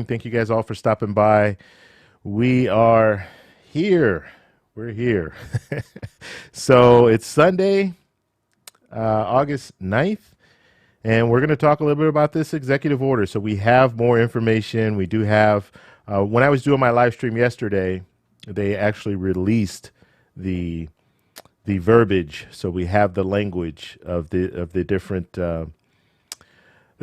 Thank you guys all for stopping by. We are here. We're here. So it's Sunday, August 9th, and we're going to talk a little bit about this executive order. So we have more information. We do have, when I was doing my live stream yesterday, they actually released the verbiage. So we have the language of the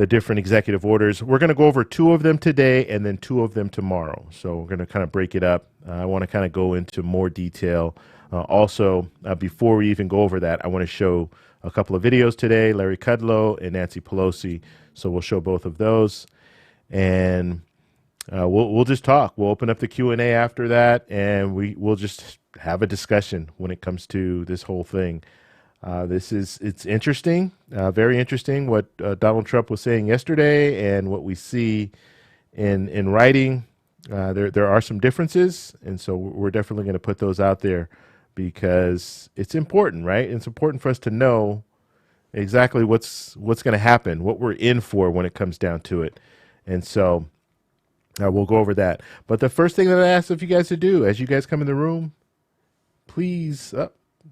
different executive orders. We're going to go over two of them today and then two of them tomorrow. So we're going to kind of break it up. I want to kind of go into more detail. Also, before we even go over that, I want to show a couple of videos today, Larry Kudlow and Nancy Pelosi. So we'll show both of those. And we'll just talk. We'll open up the Q&A after that, and we'll just have a discussion when it comes to this whole thing. It's interesting, very interesting what Donald Trump was saying yesterday and what we see in writing. There are some differences, and so we're definitely going to put those out there because it's important, right? It's important for us to know exactly what's going to happen, what we're in for when it comes down to it. And so we'll go over that. But the first thing that I ask of you guys to do as you guys come in the room, please,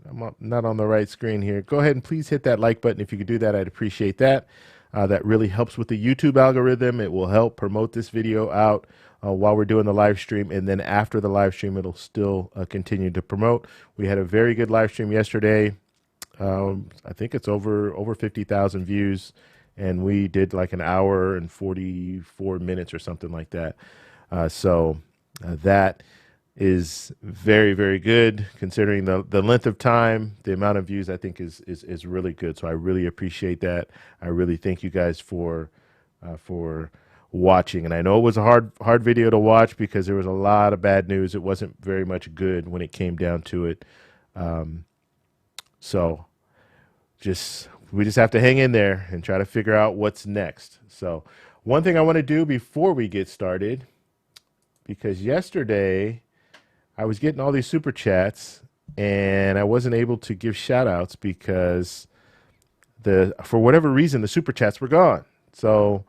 I'm not on the right screen here. Go ahead and please hit that like button. If you could do that, I'd appreciate that. That really helps with the YouTube algorithm. It will help promote this video out while we're doing the live stream. And then after the live stream, it'll still continue to promote. We had a very good live stream yesterday. I think it's over 50,000 views. And we did like an hour and 44 minutes or something like that. So that is very, very good considering the length of time. The amount of views I think is really good. So I really appreciate that. I really thank you guys for watching. And I know it was a hard video to watch because there was a lot of bad news. It wasn't very much good when it came down to it. So we just have to hang in there and try to figure out what's next. So one thing I want to do before we get started, because yesterday I was getting all these super chats and I wasn't able to give shout outs because for whatever reason, the super chats were gone. So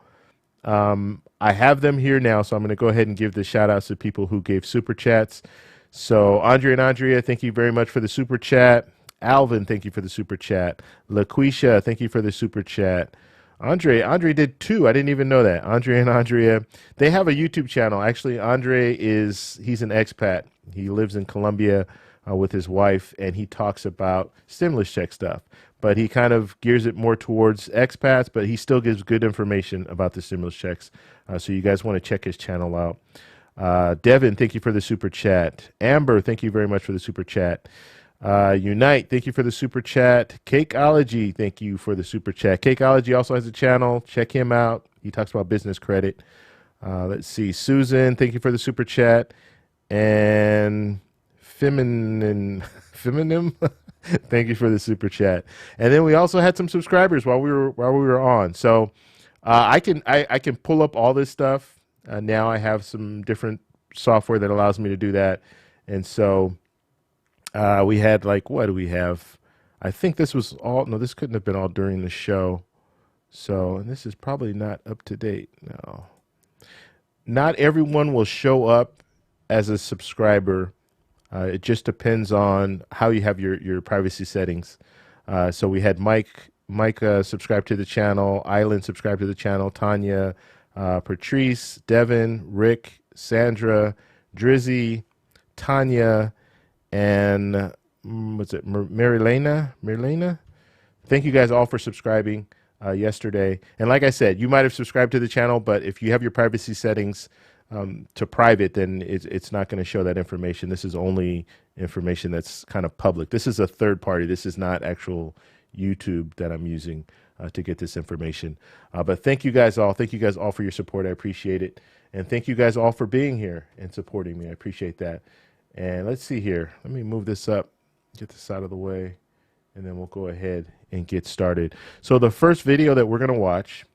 I have them here now. So I'm going to go ahead and give the shout outs to people who gave super chats. So Andre and Andrea, thank you very much for the super chat. Alvin, thank you for the super chat. LaQuisha, thank you for the super chat. Andre did two. I didn't even know that. Andre and Andrea, they have a YouTube channel. Actually, he's an expat. He lives in Colombia with his wife, and he talks about stimulus check stuff. But he kind of gears it more towards expats, but he still gives good information about the stimulus checks. So you guys want to check his channel out. Devin, thank you for the super chat. Amber, thank you very much for the super chat. Unite, thank you for the super chat. Cakeology, thank you for the super chat. Cakeology also has a channel. Check him out. He talks about business credit. Let's see. Susan, thank you for the super chat. And Feminine, thank you for the super chat. And then we also had some subscribers while we were on. So I can pull up all this stuff. Now I have some different software that allows me to do that. And so we had what do we have? I think this was all, no, this couldn't have been all during the show. So, and this is probably not up to date. No, not everyone will show up as a subscriber. It just depends on how you have your privacy settings. So we had Mike subscribe to the channel, Island subscribe to the channel, Tanya, Patrice, Devin, Rick, Sandra, Drizzy, Tanya, and what's it, Marilena? Thank you guys all for subscribing yesterday. And like I said, you might have subscribed to the channel, but if you have your privacy settings to private, then it's not going to show that information. This is only information that's kind of public. This is a third party. This is not actual YouTube that I'm using to get this information. But thank you guys all. Thank you guys all for your support. I appreciate it. And thank you guys all for being here and supporting me. I appreciate that. And let's see here. Let me move this up, get this out of the way, and then we'll go ahead and get started. So the first video that we're going to watch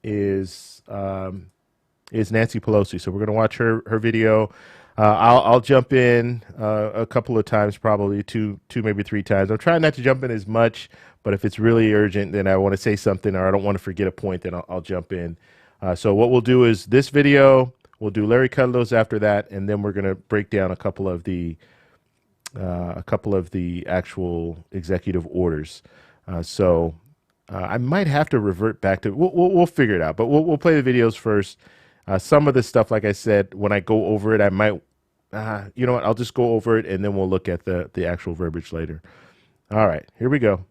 is Nancy Pelosi. So we're going to watch her video. I'll jump in a couple of times, probably two, maybe three times. I'm trying not to jump in as much, but if it's really urgent, then I want to say something or I don't want to forget a point, then I'll jump in. So what we'll do is this video, we'll do Larry Kudlow's after that, and then we're going to break down a couple of the actual executive orders. I might have to revert back to, we'll figure it out, but we'll play the videos first. Some of the stuff, like I said, when I go over it, I might, you know what, I'll just go over it and then we'll look at the actual verbiage later. All right, here we go.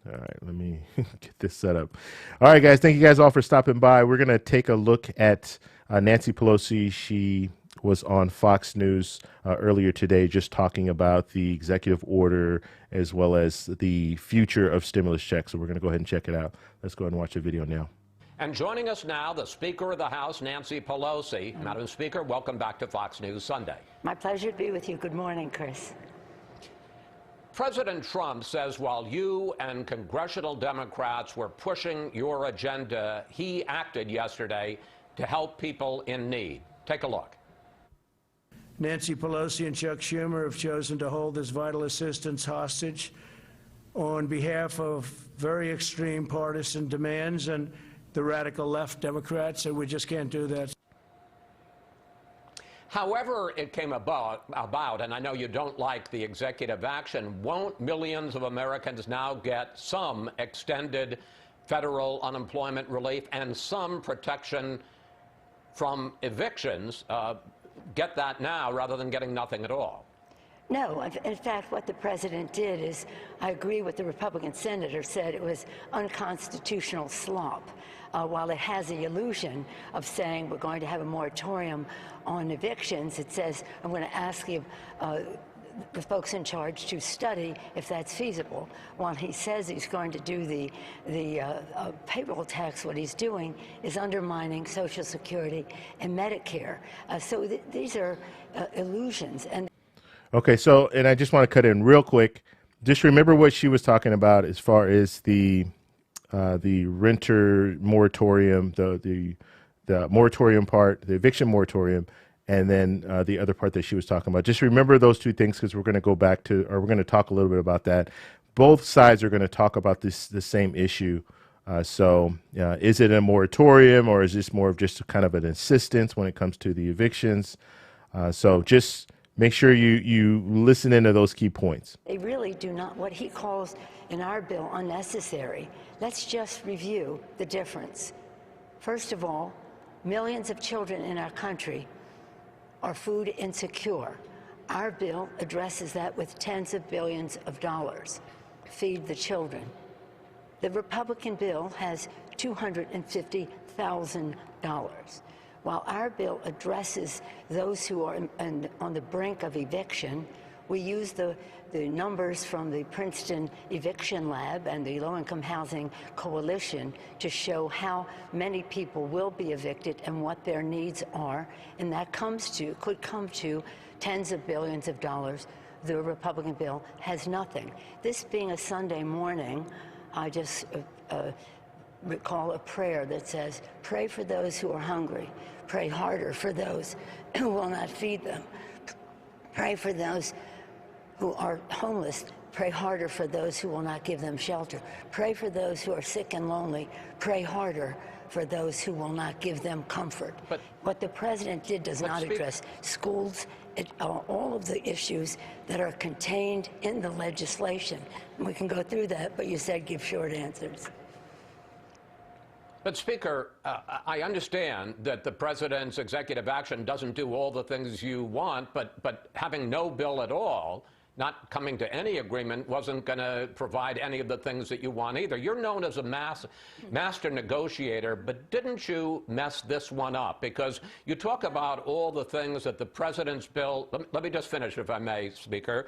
All right, let me get this set up. All right, guys, thank you guys all for stopping by. We're going to take a look at Nancy Pelosi. She was on Fox News earlier today just talking about the executive order as well as the future of stimulus checks. So we're going to go ahead and check it out. Let's go ahead and watch the video now. And joining us now, the Speaker of the House, Nancy Pelosi. Madam Speaker, welcome back to Fox News Sunday. My pleasure to be with you. Good morning, Chris. President Trump says while you and congressional Democrats were pushing your agenda, he acted yesterday to help people in need. Take a look. Nancy Pelosi and Chuck Schumer have chosen to hold this vital assistance hostage on behalf of very extreme partisan demands and the radical left Democrats, and we just can't do that. However it came about, and I know you don't like the executive action, won't millions of Americans now get some extended federal unemployment relief and some protection from evictions? Get that now rather than getting nothing at all? No. In fact, what the president did is, I agree with the Republican senator said, it was unconstitutional slop. While it has the illusion of saying we're going to have a moratorium on evictions, it says, I'm going to ask you, the folks in charge to study if that's feasible. While he says he's going to do the payroll tax, what he's doing is undermining Social Security and Medicare. So these are illusions. And okay, so, and I just want to cut in real quick. Just remember what she was talking about as far as the renter moratorium, the moratorium part, the eviction moratorium, and then the other part that she was talking about. Just remember those two things because we're going to go back to, or we're going to talk a little bit about that. Both sides are going to talk about the same issue. Is it a moratorium or is this more of just kind of an assistance when it comes to the evictions? So just make sure you listen into those key points. They really do not, what he calls in our bill unnecessary. Let's just review the difference. First of all, millions of children in our country are food insecure. Our bill addresses that with tens of billions of dollars. Feed the children. The Republican bill has $250,000. While our bill addresses those who are on the brink of eviction, we use the numbers from the Princeton Eviction Lab and the Low-Income Housing Coalition to show how many people will be evicted and what their needs are, and that could come to tens of billions of dollars. The Republican bill has nothing. This being a Sunday morning, I just recall a prayer that says, pray for those who are hungry, pray harder for those who will not feed them, pray for those who are homeless, pray harder for those who will not give them shelter. Pray for those who are sick and lonely. Pray harder for those who will not give them comfort. But what the president did does not address schools, all of the issues that are contained in the legislation. We can go through that, but you said give short answers. But Speaker, I understand that the president's executive action doesn't do all the things you want, but having no bill at all, not coming to any agreement, wasn't going to provide any of the things that you want either. You're known as a master negotiator, but didn't you mess this one up? Because you talk about all the things that the president's bill, let me just finish if I may, Speaker.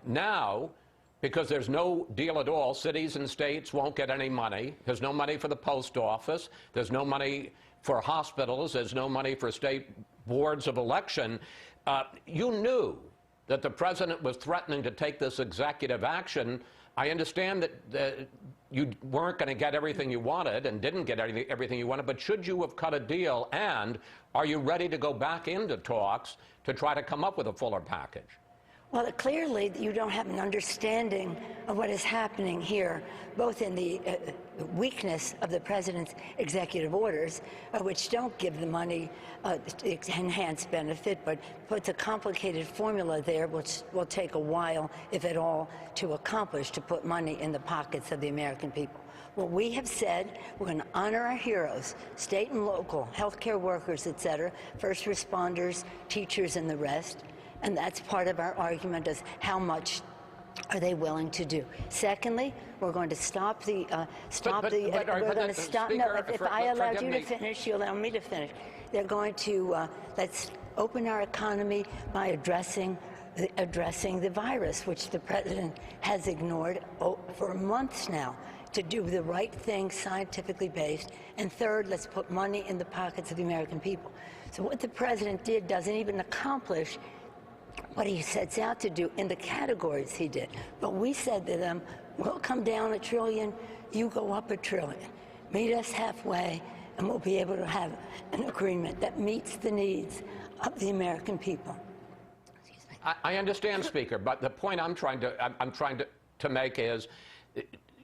Now, because there's no deal at all, cities and states won't get any money. There's no money for the post office. There's no money for hospitals. There's no money for state boards of election. You knew that the president was threatening to take this executive action. I understand that you weren't going to get everything you wanted and didn't get everything you wanted, but should you have cut a deal? And are you ready to go back into talks to try to come up with a fuller package? Well, clearly you don't have an understanding of what is happening here, both in the weakness of the president's executive orders, which don't give the money enhanced benefit, but puts a complicated formula there, which will take a while, if at all, to accomplish, to put money in the pockets of the American people. What we have said, we're going to honor our heroes, state and local, healthcare workers, et cetera, first responders, teachers, and the rest. And that's part of our argument, is how much are they willing to do. Secondly, we're going to stop the, we're going to stop, no, if I allowed you to finish, you allow me to finish. They're going to, let's open our economy by addressing the virus, which the president has ignored for months now, to do the right thing, scientifically based. And third, let's put money in the pockets of the American people. So what the president did doesn't even accomplish what he sets out to do in the categories he did. But we said to them, we'll come down $1 trillion, you go up $1 trillion. Meet us halfway, and we'll be able to have an agreement that meets the needs of the American people. I understand, Speaker, but the point I'm trying to make is,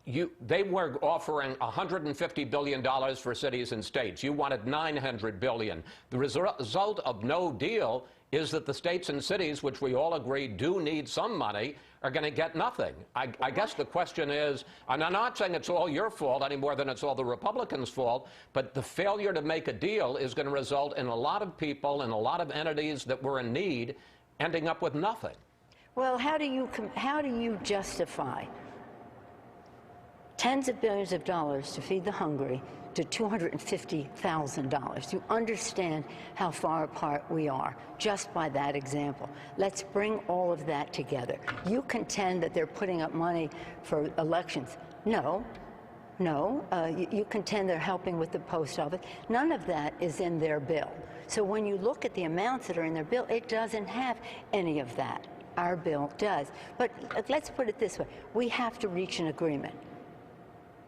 they were offering $150 billion for cities and states. You wanted $900 billion. The result of no deal is that the states and cities, which we all agree do need some money, are going to get nothing. I guess the question is, and I'm not saying it's all your fault any more than it's all the Republicans' fault, but the failure to make a deal is going to result in a lot of people and a lot of entities that were in need ending up with nothing. Well, how do you justify tens of billions of dollars to feed the hungry to $250,000. You understand how far apart we are just by that example. Let's bring all of that together. You contend that they're putting up money for elections. No. You contend they're helping with the post office. None of that is in their bill. So when you look at the amounts that are in their bill, it doesn't have any of that. Our bill does. But let's put it this way. We have to reach an agreement.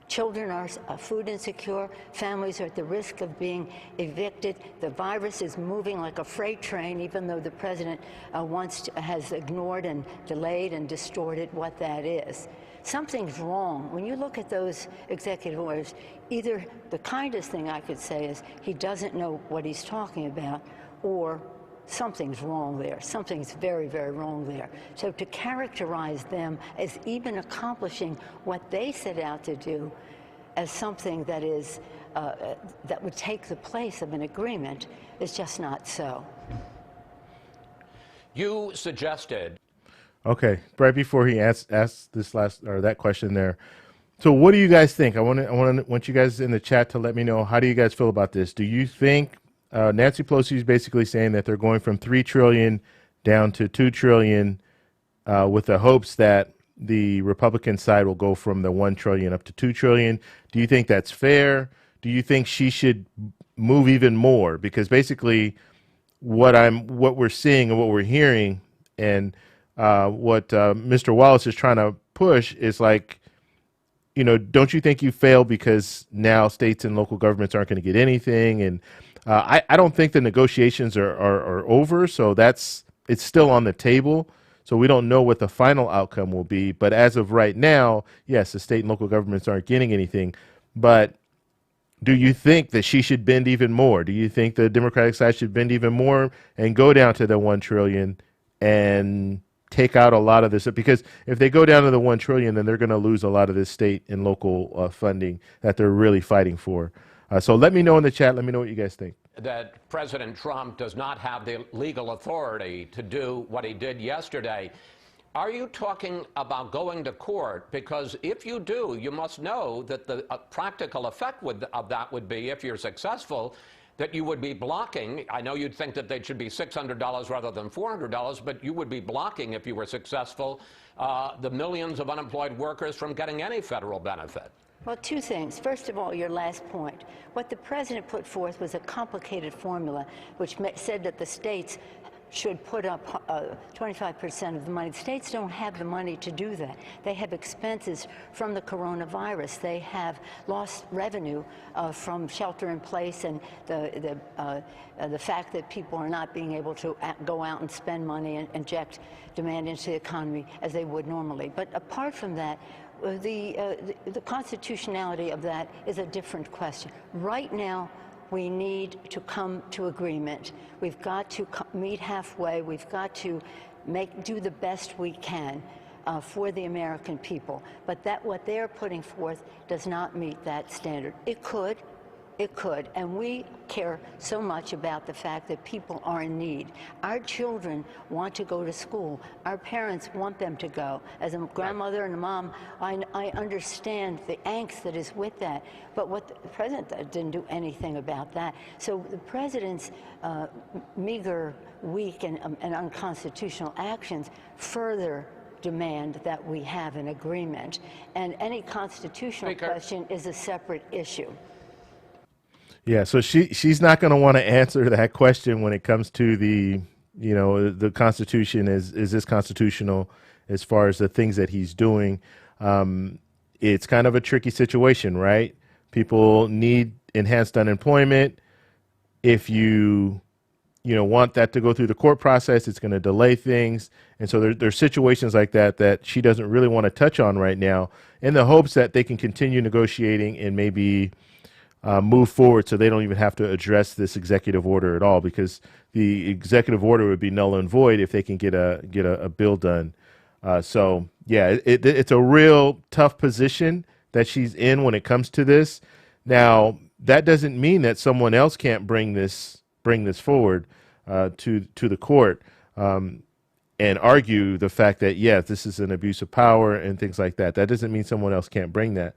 Children are food insecure. Families are at the risk of being evicted. The virus is moving like a freight train, even though the president has ignored and delayed and distorted what that is. Something's wrong. When you look at those executive orders, either the kindest thing I could say is he doesn't know what he's talking about, or something's wrong there. Something's very, very wrong there. So to characterize them as even accomplishing what they set out to do as something that is that would take the place of an agreement is just not so. You suggested. Okay, right before he asked this that question there. So what do you guys think? I want you guys in the chat to let me know, how do you guys feel about this? Do you think Nancy Pelosi is basically saying that they're going from $3 trillion down to $2 trillion with the hopes that the Republican side will go from the $1 trillion up to $2 trillion? Do you think that's fair? Do you think she should move even more? Because basically what we're seeing and what we're hearing and what Mr. Wallace is trying to push is like, don't you think you failed because now states and local governments aren't going to get anything? And I don't think the negotiations are over, so it's still on the table. So we don't know what the final outcome will be. But as of right now, yes, the state and local governments aren't getting anything. But do you think that she should bend even more? Do you think the Democratic side should bend even more and go down to the $1 trillion and take out a lot of this? Because if they go down to the $1 trillion, then they're going to lose a lot of this state and local funding that they're really fighting for. So let me know in the chat. Let me know what you guys think. That President Trump does not have the legal authority to do what he did yesterday. Are you talking about going to court? Because if you do, you must know that the practical effect of that would be, if you're successful, that you would be blocking. I know you'd think that they should be $600 rather than $400, but you would be blocking, if you were successful, the millions of unemployed workers from getting any federal benefit. Well, two things. First of all, your last point. What the president put forth was a complicated formula which said that the states should put up 25% of the money. The states don't have the money to do that. They have expenses from the coronavirus. They have lost revenue from shelter in place and the fact that people are not being able to go out and spend money and inject demand into the economy as they would normally. But apart from that, the constitutionality of that is a different question. Right now, we need to come to agreement. We've got to meet halfway. We've got to do the best we can for the American people. But what they're putting forth does not meet that standard. It could. It could, and we care so much about the fact that people are in need. Our children want to go to school. Our parents want them to go. As a grandmother and a mom, I understand the angst that is with that. But what the president didn't do anything about that. So the president's meager, weak, and unconstitutional actions further demand that we have an agreement. And any constitutional question is a separate issue. Yeah, so she's not going to want to answer that question when it comes to the Constitution. Is this constitutional as far as the things that he's doing? It's kind of a tricky situation, right? People need enhanced unemployment. If you want that to go through the court process, it's going to delay things. And so there's situations like that she doesn't really want to touch on right now, in the hopes that they can continue negotiating and maybe move forward so they don't even have to address this executive order at all, because the executive order would be null and void if they can get a bill done. So yeah, it's a real tough position that she's in when it comes to this. Now, that doesn't mean that someone else can't bring this forward to the court and argue the fact that, yes, this is an abuse of power and things like that. That doesn't mean someone else can't bring that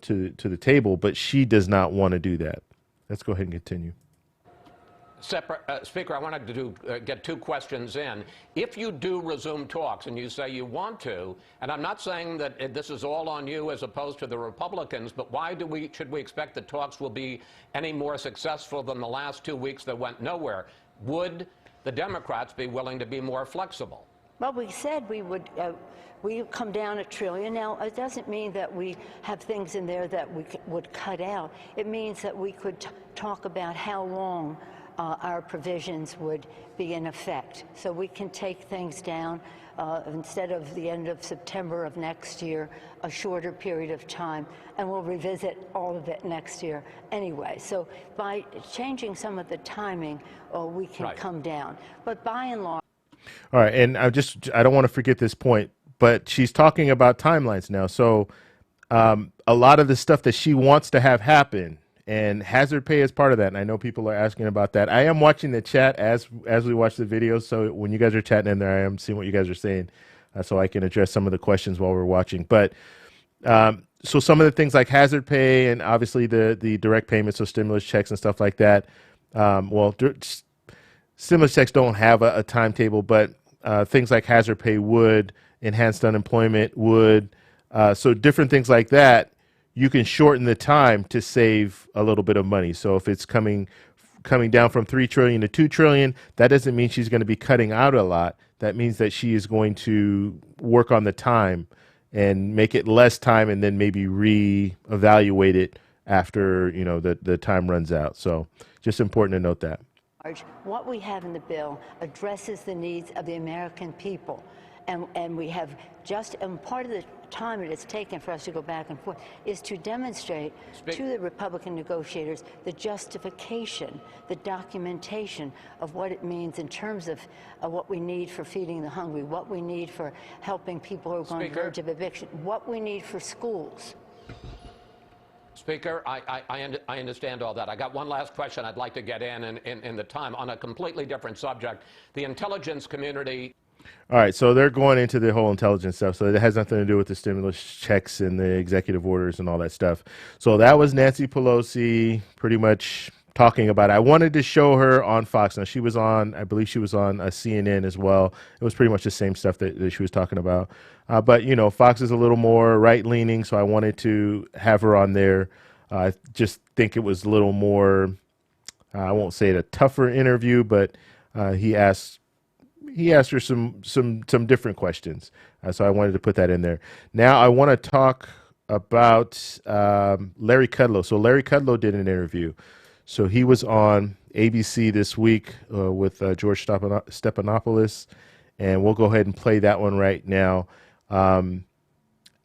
to the table, but she does not want to do that. Let's go ahead and continue. Speaker, I wanted to get two questions in. If you do resume talks, and you say you want to, and I'm not saying that this is all on you as opposed to the Republicans, but why should we expect that talks will be any more successful than the last 2 weeks that went nowhere? Would the Democrats be willing to be more flexible? Well, we said we would come down $1 trillion. Now, it doesn't mean that we have things in there that we would cut out. It means that we could talk about how long our provisions would be in effect. So we can take things down instead of the end of September of next year, a shorter period of time, and we'll revisit all of it next year anyway. So by changing some of the timing, we can come down. But by and large. All right, and I don't want to forget this point, but she's talking about timelines now. So a lot of the stuff that she wants to have happen, and hazard pay is part of that. And I know people are asking about that. I am watching the chat as we watch the video. So when you guys are chatting in there, I am seeing what you guys are saying, so I can address some of the questions while we're watching. But so some of the things like hazard pay and obviously the direct payments, so stimulus checks and stuff like that. Stimulus checks don't have a timetable, but things like hazard pay would, enhanced unemployment would. So different things like that, you can shorten the time to save a little bit of money. So if it's coming down from 3 trillion to 2 trillion, that doesn't mean she's going to be cutting out a lot. That means that she is going to work on the time and make it less time, and then maybe reevaluate it after the time runs out. So just important to note that. What we have in the bill addresses the needs of the American people. And we have and part of the time it has taken for us to go back and forth is to demonstrate to the Republican negotiators the justification, the documentation of what it means in terms of what we need for feeding the hungry, what we need for helping people who are on the verge of eviction, what we need for schools. Speaker, I understand all that. I got one last question I'd like to get in the time on a completely different subject. The intelligence community. All right, so they're going into the whole intelligence stuff, so it has nothing to do with the stimulus checks and the executive orders and all that stuff. So that was Nancy Pelosi pretty much talking about it. I wanted to show her on Fox. Now, I believe she was on CNN as well. It was pretty much the same stuff that she was talking about. But, Fox is a little more right-leaning, so I wanted to have her on there. I just think it was a little more, I won't say it a tougher interview, but he asked he asked her some different questions. So I wanted to put that in there. Now I want to talk about Larry Kudlow. So Larry Kudlow did an interview. So he was on ABC this week with George Stephanopoulos, and we'll go ahead and play that one right now.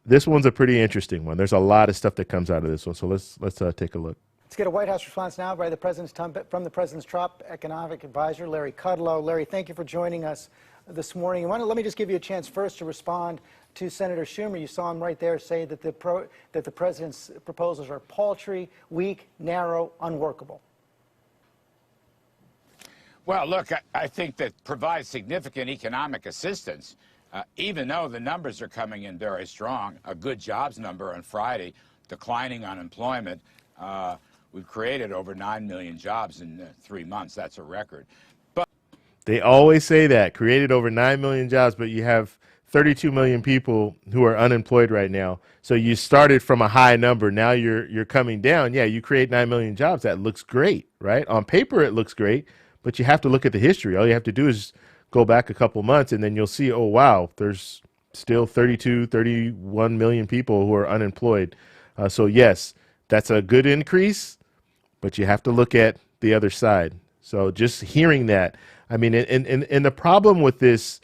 This one's a pretty interesting one. There's a lot of stuff that comes out of this one. So let's take a look. Let's get a White House response now by the President's from the President's top economic advisor, Larry Kudlow. Larry, thank you for joining us this morning. Let me just give you a chance first to respond to Senator Schumer. You saw him right there say that the President's proposals are paltry, weak, narrow, unworkable. Well, look, I think that provides significant economic assistance, even though the numbers are coming in very strong. A good jobs number on Friday, declining unemployment. We've created over 9 million jobs in 3 months. That's a record. But they always say that, created over 9 million jobs, but you have 32 million people who are unemployed right now. So you started from a high number. Now you're coming down. Yeah, you create 9 million jobs. That looks great, right? On paper, it looks great, but you have to look at the history. All you have to do is go back a couple months, and then you'll see, oh, wow, there's still 31 million people who are unemployed. So, yes, that's a good increase, but you have to look at the other side. So just hearing that, I mean, and the problem with this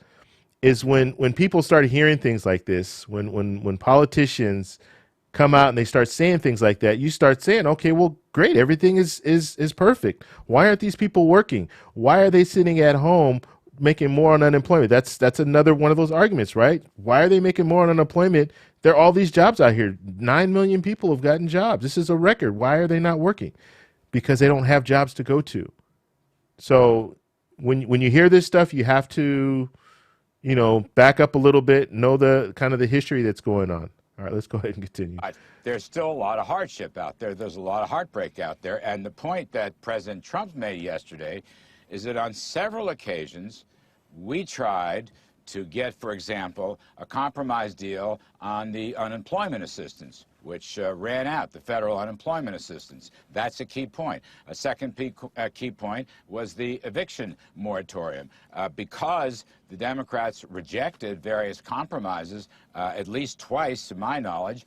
is when people start hearing things like this, when politicians come out and they start saying things like that, you start saying, okay, well, great, everything is perfect. Why aren't these people working? Why are they sitting at home making more on unemployment? That's another one of those arguments, right? Why are they making more on unemployment? There are all these jobs out here. 9 million people have gotten jobs. This is a record. Why are they not working? Because they don't have jobs to go to. So when you hear this stuff, you have to, back up a little bit, know the kind of the history that's going on. All right, let's go ahead and continue. There's still a lot of hardship out there. There's a lot of heartbreak out there. And the point that President Trump made yesterday is that on several occasions, we tried to get, for example, a compromise deal on the unemployment assistance, which ran out, the federal unemployment assistance. That's a key point. A second key point was the eviction moratorium. Because the Democrats rejected various compromises, at least twice, to my knowledge,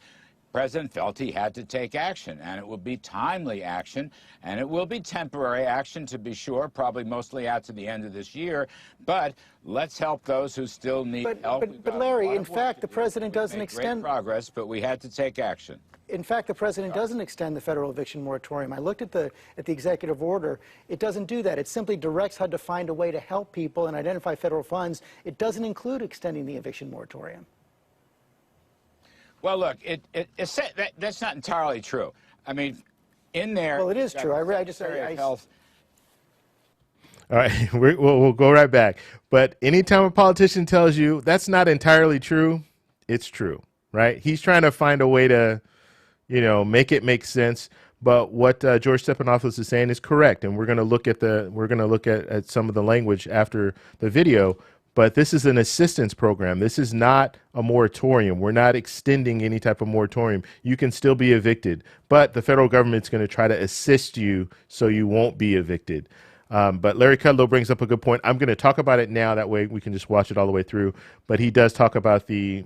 President felt he had to take action, and it will be timely action, and it will be temporary action, to be sure, probably mostly out to the end of this year. But let's help those who still need help. But Larry, in fact, the President doesn't extend great progress, but we had to take action. In fact, the President doesn't extend the federal eviction moratorium. I looked at the executive order. It doesn't do that. It simply directs HUD to find a way to help people and identify federal funds. It doesn't include extending the eviction moratorium. Well, look, that's not entirely true. I mean, in there. Well, it is true. Health. All right, we'll go right back. But anytime a politician tells you that's not entirely true, it's true, right? He's trying to find a way to, make it make sense. But what George Stephanopoulos is saying is correct, and we're going to look at some of the language after the video. But this is an assistance program. This is not a moratorium. We're not extending any type of moratorium. You can still be evicted, but the federal government's going to try to assist you so you won't be evicted. But Larry Kudlow brings up a good point. I'm going to talk about it now. That way we can just watch it all the way through. But he does talk about if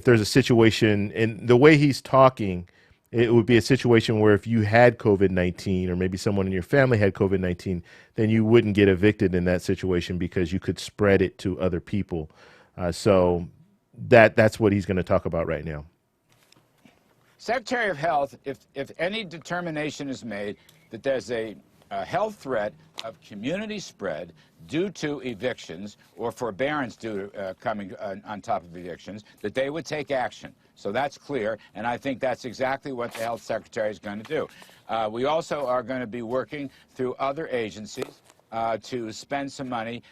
there's a situation, and the way he's talking, it would be a situation where if you had COVID-19 or maybe someone in your family had COVID-19, then you wouldn't get evicted in that situation because you could spread it to other people. So that's what he's going to talk about right now. Secretary of Health, if any determination is made that there's a health threat of community spread due to evictions or forbearance due to coming on top of evictions, that they would take action. So that's clear, and I think that's exactly what the health secretary is going to do. We also are going to be working through other agencies to spend some money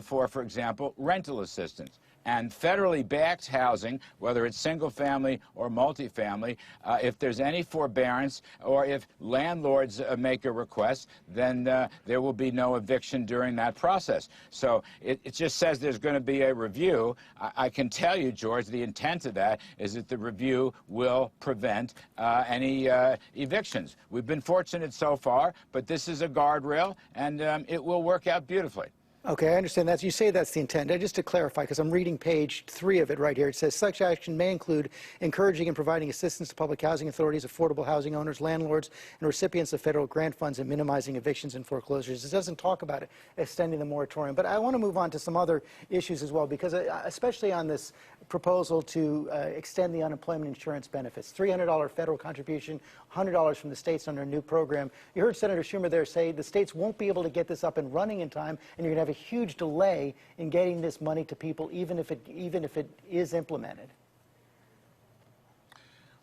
for example, rental assistance. And federally backed housing, whether it's single family or multifamily, if there's any forbearance or if landlords make a request, then there will be no eviction during that process. So it just says there's going to be a review. I can tell you, George, the intent of that is that the review will prevent any evictions. We've been fortunate so far, but this is a guardrail, and it will work out beautifully. Okay, I understand that. You say that's the intent. Just to clarify, because I'm reading page 3 of it right here, it says such action may include encouraging and providing assistance to public housing authorities, affordable housing owners, landlords, and recipients of federal grant funds, and minimizing evictions and foreclosures. It doesn't talk about it extending the moratorium. But I want to move on to some other issues as well, because especially on this proposal to extend the unemployment insurance benefits, $300 federal contribution, $100 from the states under a new program. You heard Senator Schumer there say the states won't be able to get this up and running in time, and you're going to have a huge delay in getting this money to people, even if it is implemented.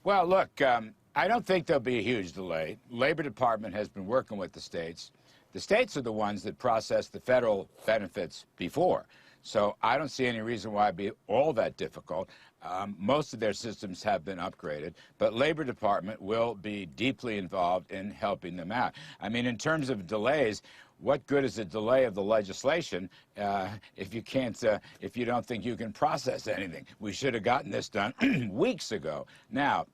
Well, look, I don't think there'll be a huge delay. Labor Department has been working with the states. The states are the ones that process the federal benefits before. So I don't see any reason why it'd be all that difficult. Most of their systems have been upgraded, but Labor Department will be deeply involved in helping them out. I mean, in terms of delays, what good is a delay of the legislation if you don't think you can process anything? We should have gotten this done weeks ago. Now,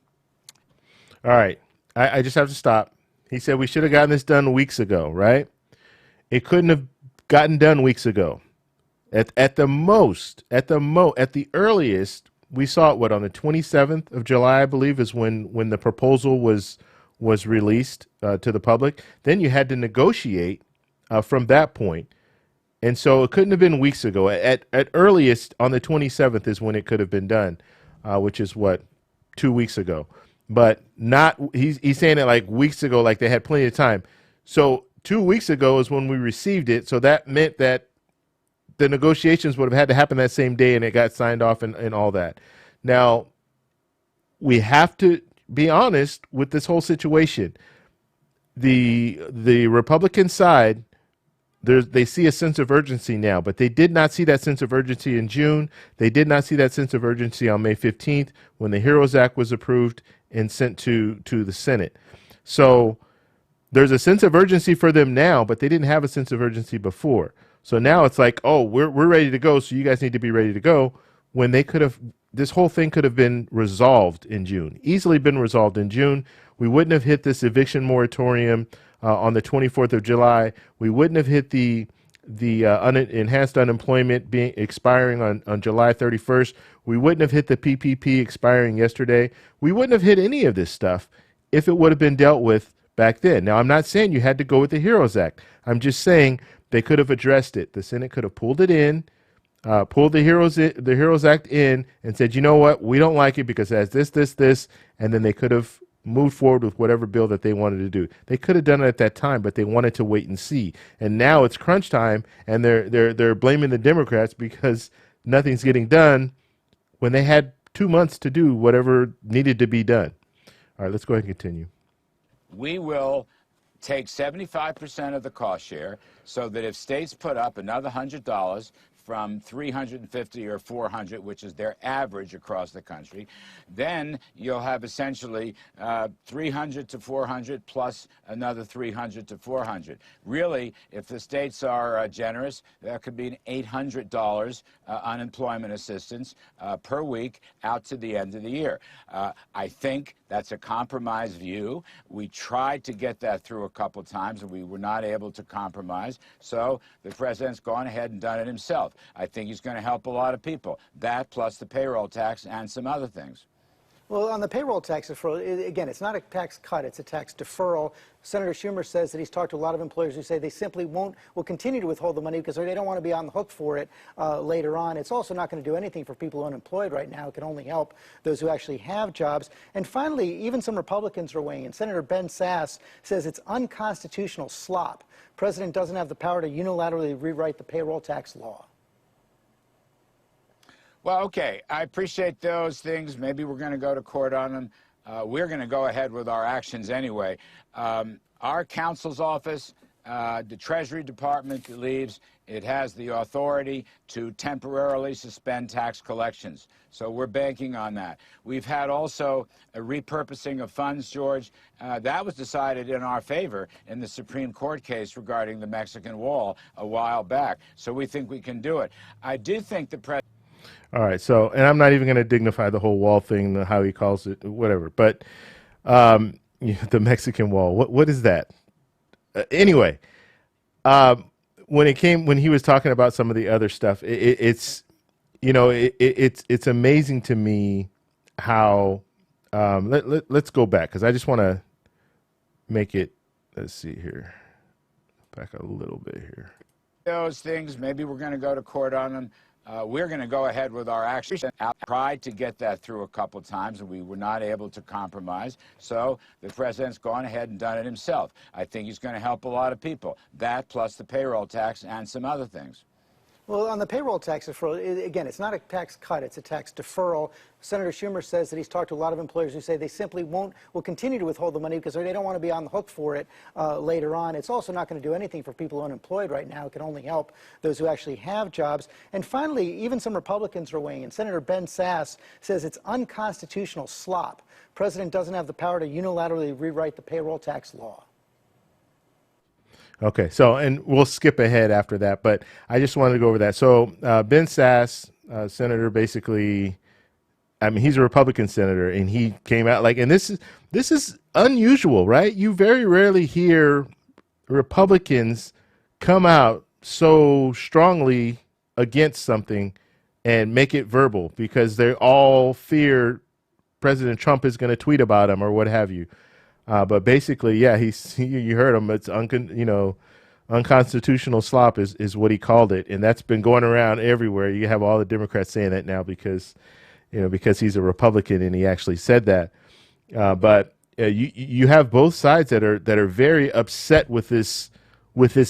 All right. I just have to stop. He said we should have gotten this done weeks ago, right? It couldn't have gotten done weeks ago. At the earliest, we saw it, on the 27th of July, I believe, is when the proposal was released to the public. Then you had to negotiate from that point. And so it couldn't have been weeks ago. At earliest, on the 27th is when it could have been done, which is 2 weeks ago. But not, he's saying it like weeks ago, like they had plenty of time. So 2 weeks ago is when we received it. So that meant that the negotiations would have had to happen that same day, and it got signed off and all that. Now, we have to be honest with this whole situation. The Republican side, they see a sense of urgency now, but they did not see that sense of urgency in June. They did not see that sense of urgency on May 15th when the HEROES Act was approved and sent to the Senate. So there's a sense of urgency for them now, but they didn't have a sense of urgency before. So now it's like, oh, we're ready to go, so you guys need to be ready to go, when they could have, this whole thing could have been resolved in June, easily been resolved in June. We wouldn't have hit this eviction moratorium on the 24th of July. We wouldn't have hit the enhanced unemployment being expiring on July 31st. We wouldn't have hit the PPP expiring yesterday. We wouldn't have hit any of this stuff if it would have been dealt with back then. Now, I'm not saying you had to go with the HEROES Act. I'm just saying they could have addressed it. The Senate could have pulled it in, pulled the HEROES Act in, and said, you know what, we don't like it because it has this, and then they could have moved forward with whatever bill that they wanted to do. They could have done it at that time, but they wanted to wait and see. And now it's crunch time, and they're blaming the Democrats because nothing's getting done when they had 2 months to do whatever needed to be done. All right, let's go ahead and continue. we will take 75% of the cost share, so that if states put up another $100 from 350 or 400, which is their average across the country, then you'll have essentially 300 to 400 plus another 300 to 400. Really, if the states are generous, that could be an $800 unemployment assistance per week out to the end of the year. I think that's a compromise view. We tried to get that through a couple times, and we were not able to compromise. So the president's gone ahead and done it himself. I think he's going to help a lot of people. That plus the payroll tax and some other things. Well, on the payroll tax deferral, again, it's not a tax cut, it's a tax deferral. Senator Schumer says that he's talked to a will employers who say they simply will continue to withhold the money because they don't want to be on the hook for it later on. It's also not going to do anything for people unemployed right now. It can only help those who actually have jobs. And finally, even some Republicans are weighing in. Senator Ben Sasse says it's unconstitutional slop. The president doesn't have the power to unilaterally rewrite the payroll tax law. Well, okay, I appreciate those things. Maybe we're going to go to court on them. We're going to go ahead with our actions anyway. Our counsel's office, the Treasury Department believes it has the authority to temporarily suspend tax collections. So we're banking on that. We've had also a repurposing of funds, George. That was decided in our favor in the Supreme Court case regarding the Mexican wall a while back. So we think we can do it. I do think the president... All right. So, and I'm not even going to dignify the whole wall thing, how he calls it, whatever. But the Mexican wall, what is that? Anyway, when he was talking about some of the other stuff, it's it's amazing to me how let's go back, because I just want to make it. Let's see here, back a little bit here. Those things, maybe we're going to go to court on them. We're going to go ahead with our action. I tried to get that through a couple times, and we were not able to compromise. So the president's gone ahead and done it himself. I think he's going to help a lot of people. That plus the payroll tax and some other things. Well, on the payroll tax deferral, again, it's not a tax cut, it's a tax deferral. Senator Schumer says that he's talked to a lot of employers who say they simply will continue to withhold the money because they don't want to be on the hook for it later on. It's also not going to do anything for people unemployed right now. It can only help those who actually have jobs. And finally, even some Republicans are weighing in. Senator Ben Sasse says it's unconstitutional slop. The president doesn't have the power to unilaterally rewrite the payroll tax law. Okay, so, and we'll skip ahead after that, but I just wanted to go over that. So Ben Sasse, senator, basically, I mean, he's a Republican senator, and he came out like, and this is unusual, right? You very rarely hear Republicans come out so strongly against something and make it verbal, because they all fear President Trump is going to tweet about him or what have you. But basically, yeah, you heard him. It's unconstitutional slop is what he called it, and that's been going around everywhere. You have all the Democrats saying that now because he's a Republican and he actually said that. But you have both sides that are very upset with this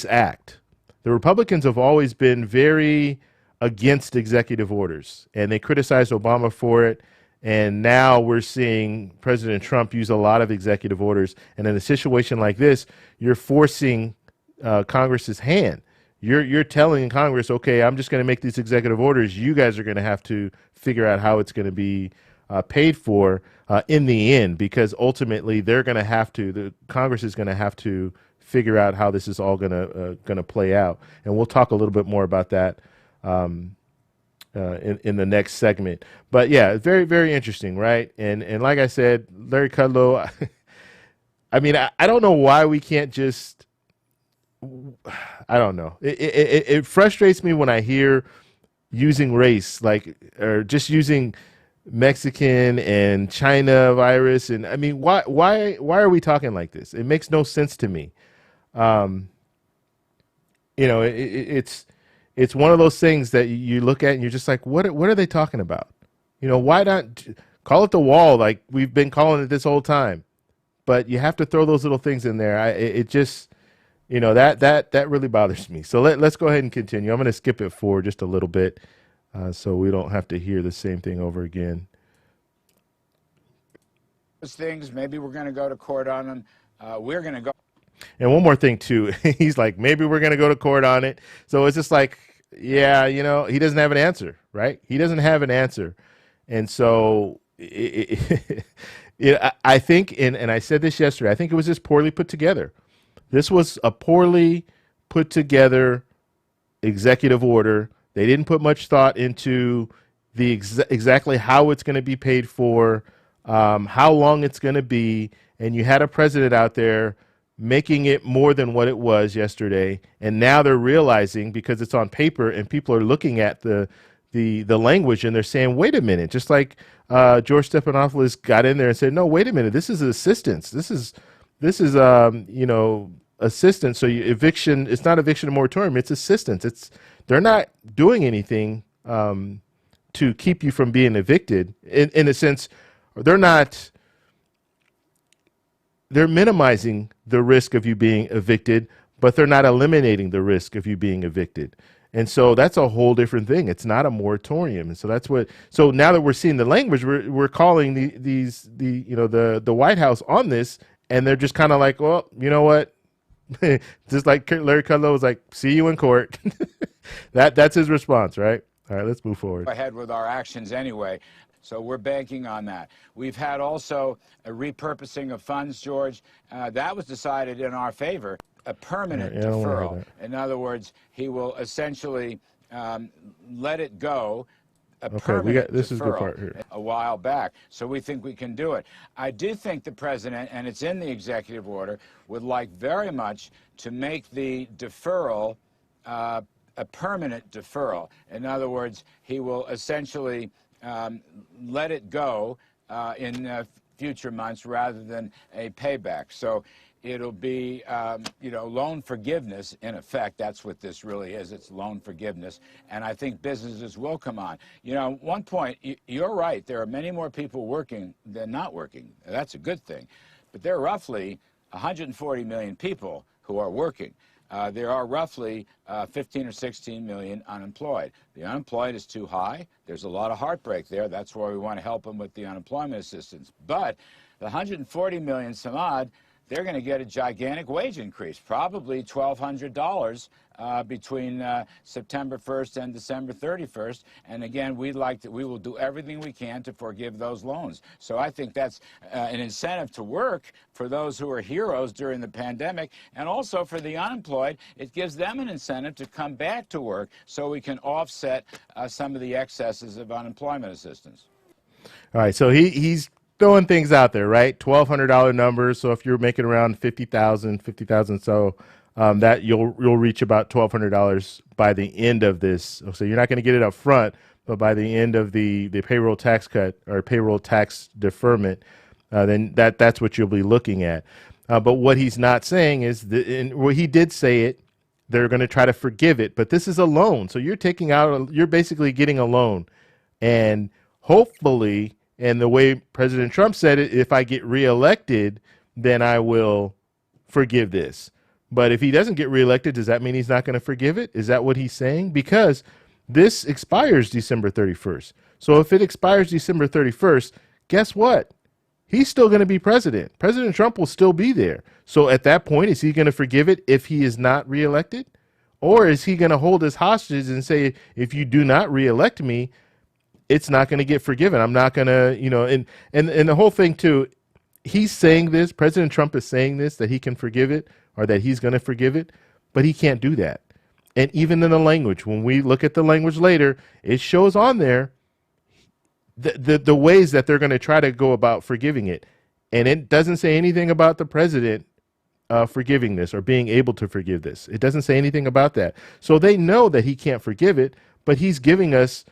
act. The Republicans have always been very against executive orders, and they criticized Obama for it. And now we're seeing President Trump use a lot of executive orders. And in a situation like this, you're forcing Congress's hand. You're telling Congress, okay, I'm just going to make these executive orders. You guys are going to have to figure out how it's going to be paid for in the end, because ultimately they're going to have to. The Congress is going to have to figure out how this is all going to play out. And we'll talk a little bit more about that in the next segment. But yeah, very, very interesting, right? And like I said, Larry Kudlow, I mean, I don't know why we can't just, I don't know. It frustrates me when I hear using race, like, or just using Mexican and China virus. And I mean, why are we talking like this? It makes no sense to me. It's one of those things that you look at and you're just like, what are they talking about? Why not call it the wall like we've been calling it this whole time? But you have to throw those little things in there. It just, that really bothers me. So let's go ahead and continue. I'm going to skip it forward just a little bit so we don't have to hear the same thing over again. Those things, maybe we're going to go to court on them. We're going to go. And one more thing, too. He's like, maybe we're going to go to court on it. So it's just like, yeah, he doesn't have an answer, right? He doesn't have an answer. And so I think, and I said this yesterday, I think it was just poorly put together. This was a poorly put together executive order. They didn't put much thought into the exactly how it's going to be paid for, how long it's going to be. And you had a president out there making it more than what it was yesterday, and now they're realizing, because it's on paper and people are looking at the language and they're saying, wait a minute, just like George Stephanopoulos got in there and said, no, wait a minute, this is assistance, this is assistance. So eviction, it's not eviction and moratorium, it's assistance. They're not doing anything to keep you from being evicted. In a sense, they're minimizing the risk of you being evicted, but they're not eliminating the risk of you being evicted. And so that's a whole different thing. It's not a moratorium. And so so now that we're seeing the language, we're calling the White House on this, and they're just kind of like, well, you know what? Just like Larry Kudlow was like, see you in court. That's his response, right? All right, let's move forward. Ahead with our actions anyway. So we're banking on that. We've had also a repurposing of funds, George. That was decided in our favor, a permanent deferral. In other words, he will essentially let it go, a permanent this deferral, is the good part here. A while back. So we think we can do it. I do think the president, and it's in the executive order, would like very much to make the deferral a permanent deferral. In other words, he will essentially let it go in future months rather than a payback. So it'll be, loan forgiveness, in effect. That's what this really is. It's loan forgiveness. And I think businesses will come on. One point, you're right. There are many more people working than not working. That's a good thing. But there are roughly 140 million people who are working. There are roughly 15 or 16 million unemployed. The unemployed is too high. There's a lot of heartbreak there. That's why we want to help them with the unemployment assistance. But the 140 million some odd, they're going to get a gigantic wage increase, probably $1,200 between September 1st and December 31st. And again, we will do everything we can to forgive those loans. So I think that's an incentive to work for those who are heroes during the pandemic, and also for the unemployed, it gives them an incentive to come back to work so we can offset some of the excesses of unemployment assistance. All right, so he's throwing things out there, right? $1,200 numbers. So if you're making around 50,000, so that you'll reach about $1,200 by the end of this. So you're not going to get it up front, but by the end of the payroll tax cut or payroll tax deferment, then that's what you'll be looking at. But what he's not saying is he did say it. They're going to try to forgive it, but this is a loan. So you're basically getting a loan, and hopefully. And the way President Trump said it, if I get reelected, then I will forgive this. But if he doesn't get reelected, does that mean he's not going to forgive it? Is that what he's saying? Because this expires December 31st. So if it expires December 31st, guess what? He's still going to be president. President Trump will still be there. So at that point, is he going to forgive it if he is not reelected? Or is he going to hold us hostage and say, if you do not reelect me, it's not going to get forgiven. I'm not going to, and the whole thing too, he's saying this, President Trump is saying this, that he can forgive it or that he's going to forgive it, but he can't do that. And even in the language, when we look at the language later, it shows on there the ways that they're going to try to go about forgiving it. And it doesn't say anything about the president forgiving this or being able to forgive this. It doesn't say anything about that. So they know that he can't forgive it, but he's giving us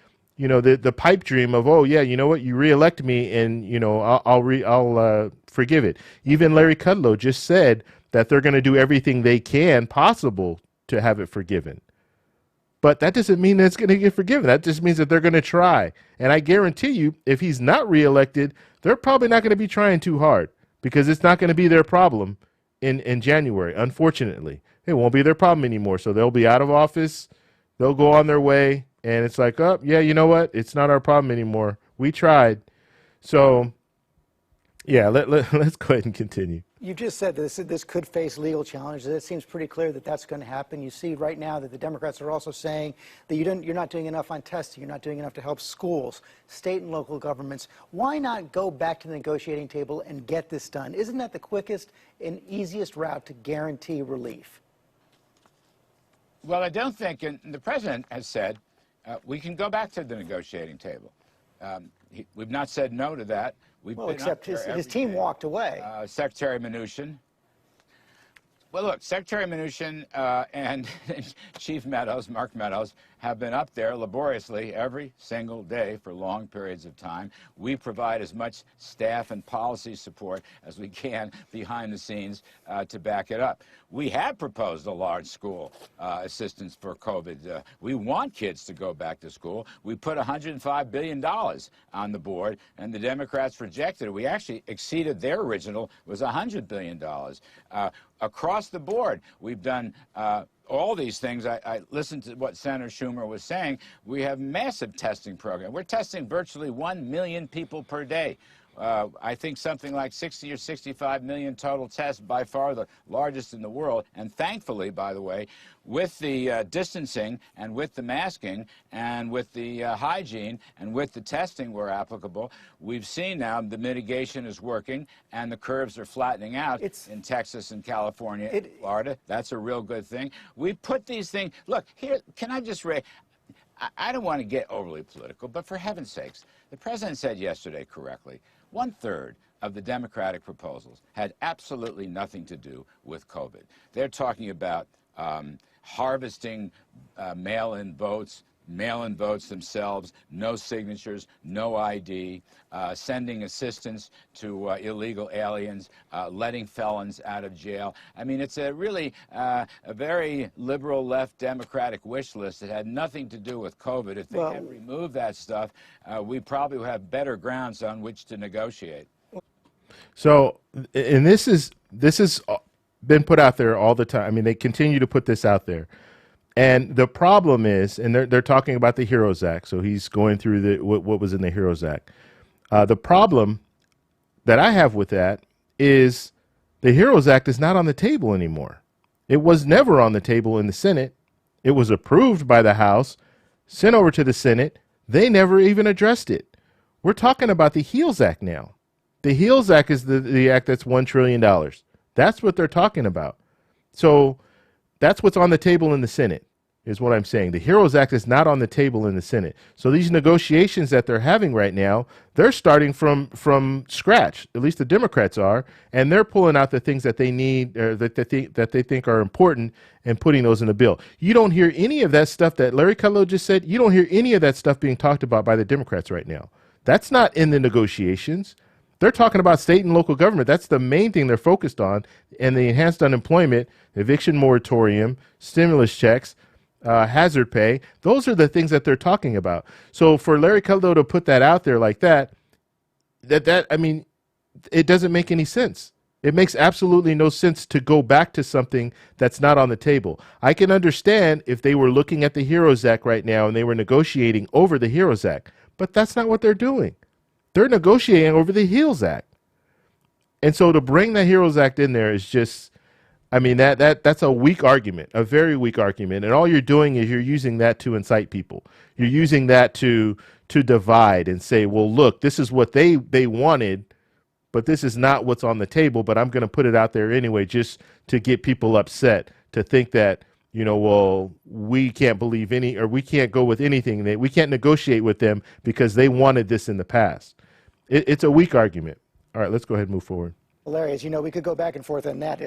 the pipe dream of, oh yeah, you know what, you reelect me and I'll forgive it. Even Larry Kudlow just said that they're going to do everything they can possible to have it forgiven. But that doesn't mean that it's going to get forgiven. That just means that they're going to try. And I guarantee you, if he's not reelected, they're probably not going to be trying too hard because it's not going to be their problem in January. Unfortunately, it won't be their problem anymore. So they'll be out of office. They'll go on their way. And it's like, oh, yeah, you know what? It's not our problem anymore. We tried. So, yeah, let's go ahead and continue. You just said this could face legal challenges. It seems pretty clear that that's going to happen. You see right now that the Democrats are also saying that you're not doing enough on testing. You're not doing enough to help schools, state and local governments. Why not go back to the negotiating table and get this done? Isn't that the quickest and easiest route to guarantee relief? Well, I don't think, and the president has said, we can go back to the negotiating table. We've not said no to that. Well, except his team walked away. Secretary Mnuchin. Well, look, Secretary Mnuchin and Chief Meadows, Mark Meadows, have been up there laboriously every single day for long periods of time. We provide as much staff and policy support as we can behind the scenes to back it up. We have proposed a large school assistance for COVID. We want kids to go back to school. We put $105 billion on the board, and the Democrats rejected it. We actually exceeded their original, was $100 billion. Across the board, we've done all these things. I listened to what Senator Schumer was saying. We have massive testing program. We're testing virtually 1 million people per day. I think something like 60 or 65 million total tests, by far the largest in the world. And thankfully, by the way, with the distancing and with the masking and with the hygiene and with the testing where applicable, we've seen now the mitigation is working and the curves are flattening out in Texas and California and Florida. That's a real good thing. We put these things, look, here, can I just raise, I don't want to get overly political, but for heaven's sakes, the president said yesterday correctly, 1/3 of the Democratic proposals had absolutely nothing to do with COVID. They're talking about harvesting mail-in votes themselves, no signatures, no ID, sending assistance to illegal aliens, letting felons out of jail. I mean, it's a really a very liberal left Democratic wish list that had nothing to do with COVID. If they had removed that stuff, we probably would have better grounds on which to negotiate. So, and this is been put out there all the time. I mean, they continue to put this out there. And the problem is, and they're talking about the HEROES Act. So he's going through what was in the HEROES Act. The problem that I have with that is the HEROES Act is not on the table anymore. It was never on the table in the Senate. It was approved by the House, sent over to the Senate. They never even addressed it. We're talking about the HEALS Act now. The HEALS Act is the act that's $1 trillion. That's what they're talking about. So that's what's on the table in the Senate, is what I'm saying. The HEROES Act is not on the table in the Senate. So these negotiations that they're having right now, they're starting from scratch. At least the Democrats are, and they're pulling out the things that they need, or that they think are important, and putting those in the bill. You don't hear any of that stuff that Larry Kudlow just said. You don't hear any of that stuff being talked about by the Democrats right now. That's not in the negotiations. They're talking about state and local government. That's the main thing they're focused on. And the enhanced unemployment, eviction moratorium, stimulus checks, hazard pay. Those are the things that they're talking about. So for Larry Kudlow to put that out there like that, I mean, it doesn't make any sense. It makes absolutely no sense to go back to something that's not on the table. I can understand if they were looking at the HEROES Act right now and they were negotiating over the HEROES Act, but that's not what they're doing. They're negotiating over the HEALS Act. And so to bring the HEROES Act in there is just, I mean, that's a weak argument, a very weak argument. And all you're doing is you're using that to incite people. You're using that to divide and say, well, look, this is what they wanted, but this is not what's on the table, but I'm going to put it out there anyway just to get people upset, to think that, you know, well, we can't believe or we can't go with anything. We can't negotiate with them because they wanted this in the past. It's a weak argument. All right, let's go ahead and move forward. Larry, as you know, we could go back and forth on that.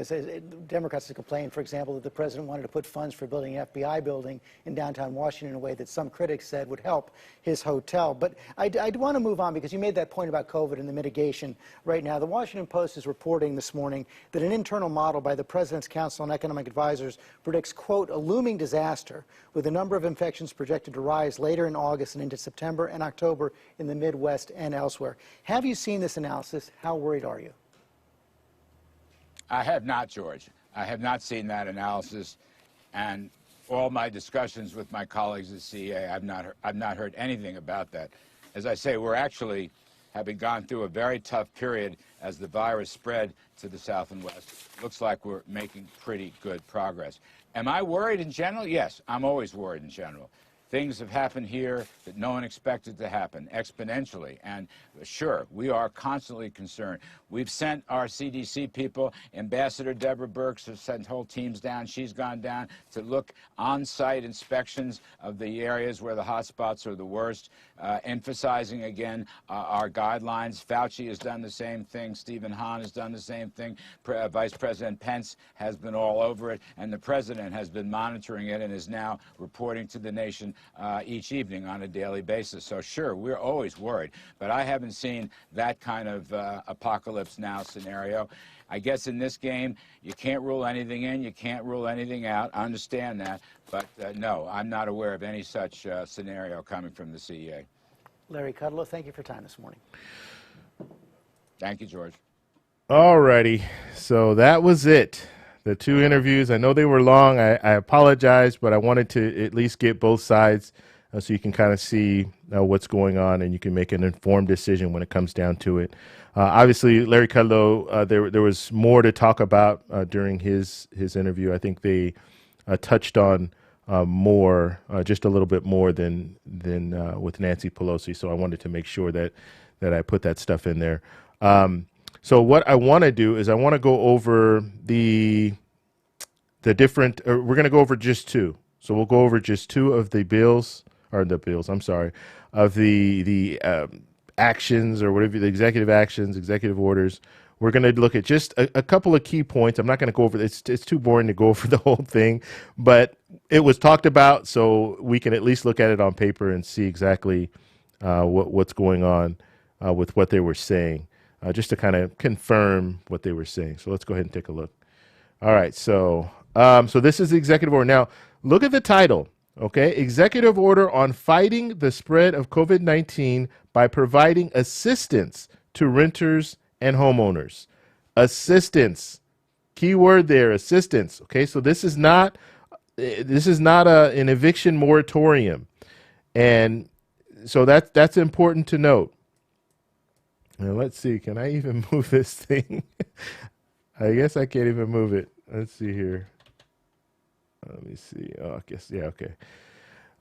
Democrats have complained, for example, that the president wanted to put funds for building an FBI building in downtown Washington in a way that some critics said would help his hotel. But I'd want to move on because you made that point about COVID and the mitigation right now. The Washington Post is reporting this morning that an internal model by the President's Council on Economic Advisors predicts, quote, a looming disaster with the number of infections projected to rise later in August and into September and October in the Midwest and elsewhere. Have you seen this analysis? How worried are you? I have not, George. I have not seen that analysis, and all my discussions with my colleagues at CEA, I've not heard anything about that. As I say, we're actually having gone through a very tough period as the virus spread to the South and West. Looks like we're making pretty good progress. Am I worried in general? Yes, I'm always worried in general. Things have happened here that no one expected to happen exponentially. And sure, we are constantly concerned. We've sent our CDC people. Ambassador Deborah Birx has sent whole teams down. She's gone down to look on-site inspections of the areas where the hotspots are the worst, emphasizing again our guidelines. Fauci has done the same thing. Stephen Hahn has done the same thing. Vice President Pence has been all over it. And the president has been monitoring it and is now reporting to the nation each evening on a daily basis. So sure, we're always worried, but I haven't seen that kind of apocalypse now scenario. I guess in this game, you can't rule anything in, you can't rule anything out. I understand that, but no, I'm not aware of any such scenario coming from the CEA. Larry Kudlow, thank you for your time this morning. Thank you, George. All righty, so that was it. The two interviews, I know they were long. I apologize, but I wanted to at least get both sides so you can kind of see what's going on and you can make an informed decision when it comes down to it. Obviously, Larry Kudlow, there was more to talk about during his interview. I think they touched on more, just a little bit more than with Nancy Pelosi. So I wanted to make sure that I put that stuff in there. So what I want to do is I want to go over the different, we're going to go over just two. So we'll go over just two of the bills, of the actions or whatever, the executive actions, executive orders. We're going to look at just a couple of key points. I'm not going to go over, it's too boring to go over the whole thing, but it was talked about, so we can at least look at it on paper and see exactly what's going on with what they were saying, just to kind of confirm what they were saying. So let's go ahead and take a look. All right, so this is the executive order. Now, look at the title, okay? Executive Order on Fighting the Spread of COVID-19 by Providing Assistance to Renters and Homeowners. Assistance, key word there, assistance, okay? So this is not an eviction moratorium, and so that's important to note. Now let's see, can I even move this thing? I guess I can't even move it. Let's see here. Let me see. Oh, I guess, yeah, okay.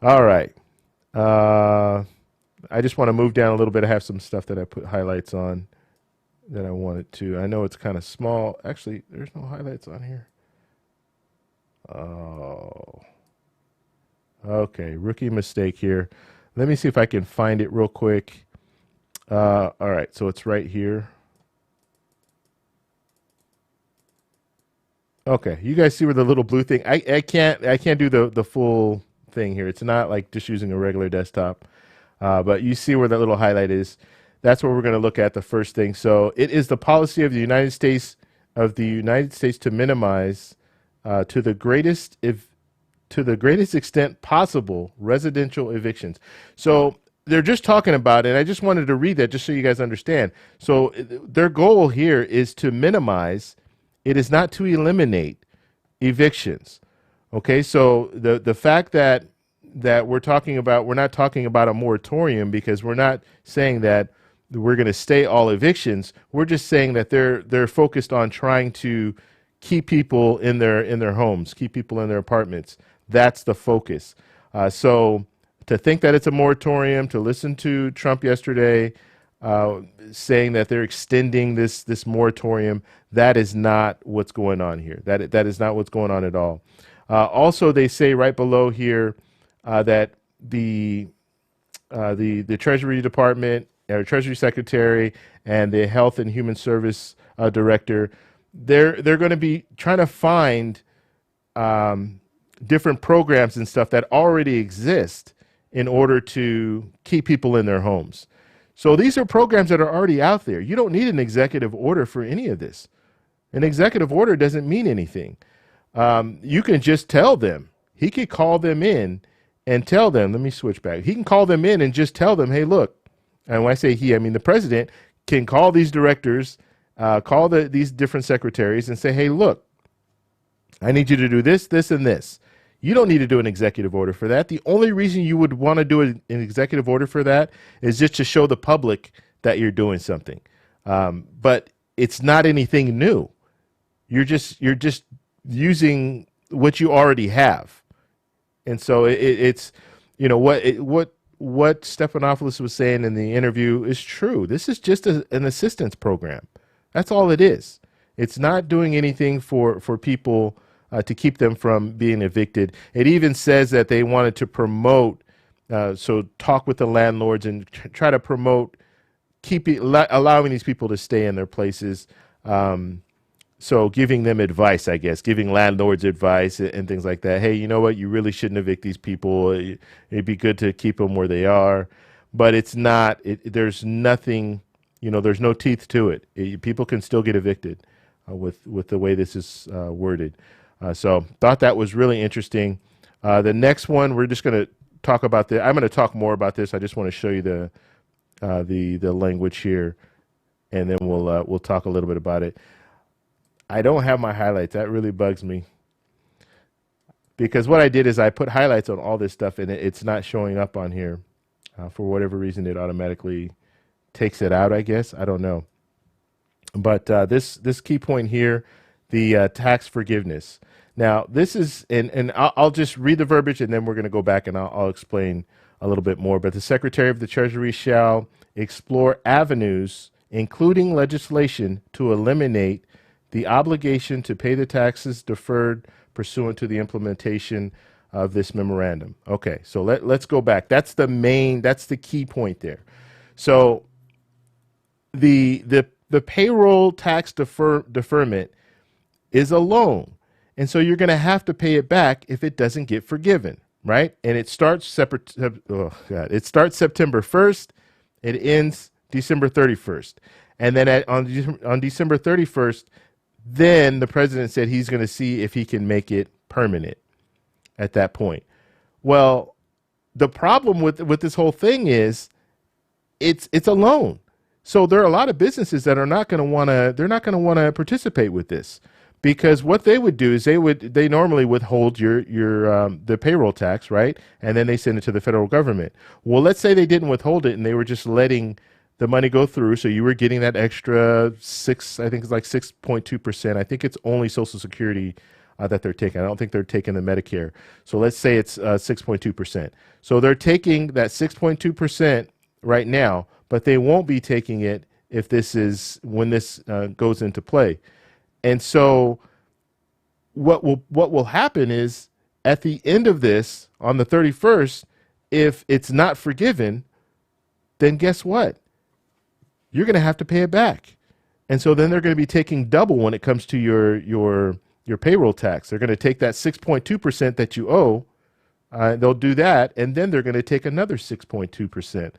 All right. I just want to move down a little bit. I have some stuff that I put highlights on that I wanted to. I know it's kind of small. Actually, there's no highlights on here. Oh. Okay, rookie mistake here. Let me see if I can find it real quick. All right, so it's right here. Okay, you guys see where the little blue thing? I can't do the full thing here. It's not like just using a regular desktop, but you see where that little highlight is. That's what we're going to look at, the first thing. So it is the policy of the United States to minimize to the greatest extent possible residential evictions. So they're just talking about it. I just wanted to read that just so you guys understand. So their goal here is to minimize. It is not to eliminate evictions. Okay, so the fact that we're not talking about a moratorium, because we're not saying that we're going to stay all evictions. We're just saying that they're focused on trying to keep people in their homes, keep people in their apartments. That's the focus. So to think that it's a moratorium, to listen to Trump yesterday saying that they're extending this moratorium, that is not what's going on here. That is not what's going on at all. Also, they say right below here that the Treasury Department, or Treasury Secretary, and the Health and Human Service Director, they're going to be trying to find different programs and stuff that already exist in order to keep people in their homes. So these are programs that are already out there. You don't need an executive order for any of this. An executive order doesn't mean anything. You can just tell them. He could call them in and tell them, let me switch back. He can call them in and just tell them, hey, look, and when I say he, I mean the president can call these directors, call these different secretaries and say, hey, look, I need you to do this, this, and this. You don't need to do an executive order for that. The only reason you would want to do an executive order for that is just to show the public that you're doing something. But it's not anything new. You're just using what you already have. And so it's, you know, what Stephanopoulos was saying in the interview is true. This is just an assistance program. That's all it is. It's not doing anything for people to keep them from being evicted. It even says that they wanted to promote, so talk with the landlords and try to promote allowing these people to stay in their places. So giving them advice, I guess, giving landlords advice and things like that. Hey, you know what? You really shouldn't evict these people. It'd be good to keep them where they are. But it's not, there's nothing, you know, there's no teeth to it. People can still get evicted with the way this is worded. So thought that was really interesting. The next one, we're just going to talk about I'm going to talk more about this. I just want to show you the language here, and then we'll talk a little bit about it. I don't have my highlights. That really bugs me, because what I did is I put highlights on all this stuff, and it's not showing up on here. For whatever reason, it automatically takes it out, I guess. I don't know. But this key point here, the tax forgiveness. Now, this is, and I'll just read the verbiage, and then we're going to go back and I'll explain a little bit more. But the Secretary of the Treasury shall explore avenues, including legislation, to eliminate the obligation to pay the taxes deferred pursuant to the implementation of this memorandum. Okay, so let's go back. That's the key point there. So the payroll tax deferment is a loan. And so you're going to have to pay it back if it doesn't get forgiven, right? And it starts it starts September 1st, it ends December 31st. And then on December 31st, then the president said he's going to see if he can make it permanent at that point. Well, the problem with this whole thing is it's a loan. So there are a lot of businesses that are not going to want to participate with this, because what they would do is they normally withhold your the payroll tax, right? And then they send it to the federal government. Well, let's say they didn't withhold it and they were just letting the money go through. So you were getting that extra I think it's like 6.2%. I think it's only Social Security that they're taking. I don't think they're taking the Medicare. So let's say it's 6.2%. So they're taking that 6.2% right now, but they won't be taking it when this goes into play. And so what will happen is at the end of this, on the 31st, if it's not forgiven, then guess what? You're going to have to pay it back. And so then they're going to be taking double when it comes to your payroll tax. They're going to take that 6.2% that you owe. They'll do that, and then they're going to take another 6.2%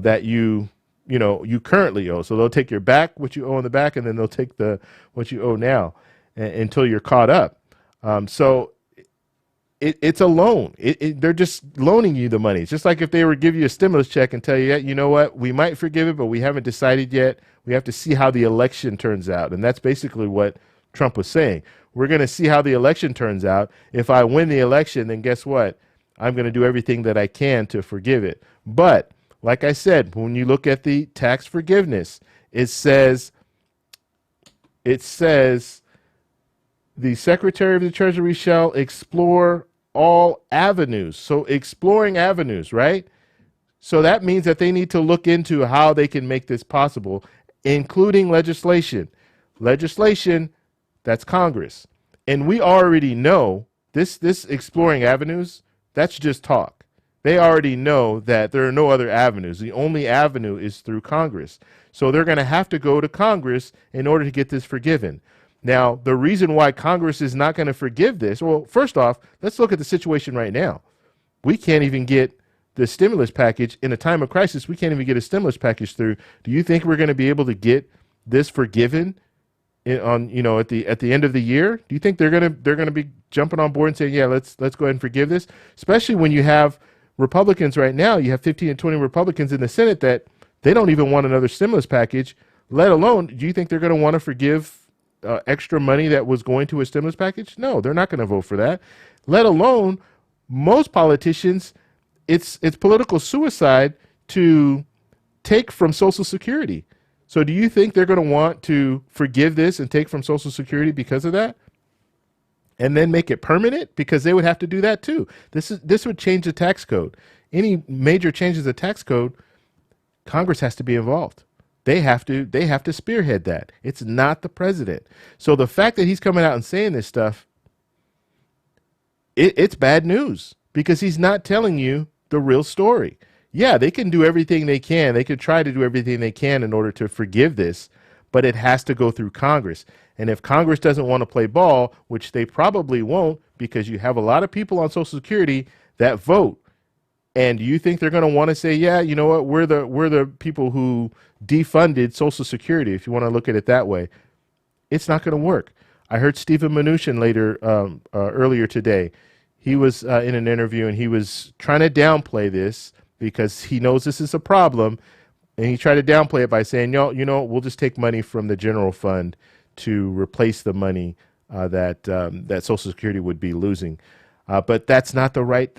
that you currently owe. So they'll take your back, what you owe in the back, and then they'll take what you owe now until you're caught up. So it's a loan. They're just loaning you the money. It's just like if they were to give you a stimulus check and tell you, yeah, you know what, we might forgive it, but we haven't decided yet. We have to see how the election turns out. And that's basically what Trump was saying. We're going to see how the election turns out. If I win the election, then guess what? I'm going to do everything that I can to forgive it. But like I said, when you look at the tax forgiveness, it says the Secretary of the Treasury shall explore all avenues. So exploring avenues, right? So that means that they need to look into how they can make this possible, including legislation. Legislation, that's Congress. And we already know this exploring avenues, that's just talk. They already know that there are no other avenues. The only avenue is through Congress. So they're going to have to go to Congress in order to get this forgiven. Now, the reason why Congress is not going to forgive this, well, first off, let's look at the situation right now. We can't even get the stimulus package in a time of crisis. We can't even get a stimulus package through. Do you think we're going to be able to get this forgiven at the end of the year? Do you think they're going to be jumping on board and saying, yeah, let's go ahead and forgive this? Especially when you have Republicans right now, you have 15 and 20 Republicans in the Senate that they don't even want another stimulus package, let alone, do you think they're going to want to forgive extra money that was going to a stimulus package? No, they're not going to vote for that. Let alone, most politicians, it's political suicide to take from Social Security. So do you think they're going to want to forgive this and take from Social Security because of that? And then make it permanent? Because they would have to do that too. This would change the tax code. Any major changes to the tax code, Congress has to be involved. They have to spearhead that. It's not the president. So the fact that he's coming out and saying this stuff, it's bad news, because he's not telling you the real story. Yeah, they can do everything they can. They could try to do everything they can in order to forgive this, but it has to go through Congress. And if Congress doesn't want to play ball, which they probably won't, because you have a lot of people on Social Security that vote, and you think they're going to want to say, yeah, you know what, we're the people who defunded Social Security, if you want to look at it that way, it's not going to work. I heard Stephen Mnuchin earlier today. He was in an interview, and he was trying to downplay this because he knows this is a problem, and he tried to downplay it by saying, we'll just take money from the general fund to replace the money that Social Security would be losing. But that's not the right.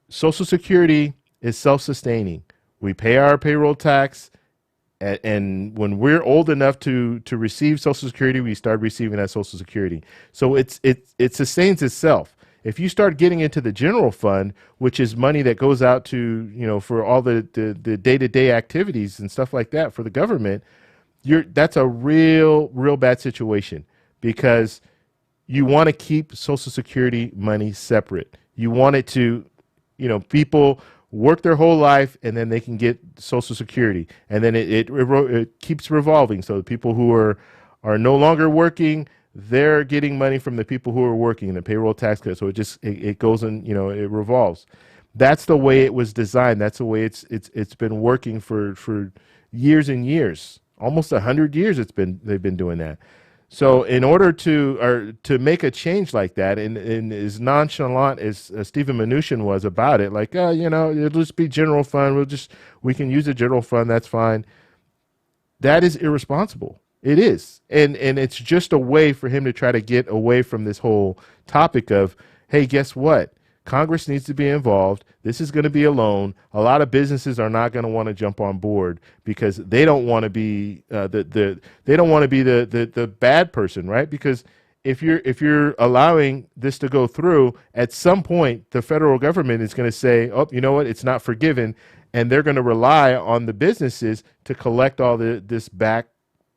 Social Security is self-sustaining. We pay our payroll tax, and when we're old enough to receive Social Security, we start receiving that Social Security. So it sustains itself. If you start getting into the general fund, which is money that goes out to, for all the day-to-day activities and stuff like that for the government, that's a real bad situation, because you want to keep Social Security money separate. You want it to, people work their whole life and then they can get Social Security, and then it keeps revolving. So the people who are no longer working, they're getting money from the people who are working, the payroll tax credit. So it goes in, it revolves. That's the way it was designed. That's the way it's been working for years and years, almost 100 years. They've been doing that. So in order to make a change like that, and as nonchalant as Stephen Mnuchin was about it, like, it'll just be general fund. We can use a general fund. That's fine. That is irresponsible. It is. And it's just a way for him to try to get away from this whole topic of, hey, guess what? Congress needs to be involved. This is going to be a loan. A lot of businesses are not going to want to jump on board because they don't want to be the bad person, right? Because if you're allowing this to go through, at some point the federal government is going to say, oh, you know what? It's not forgiven, and they're going to rely on the businesses to collect all this back,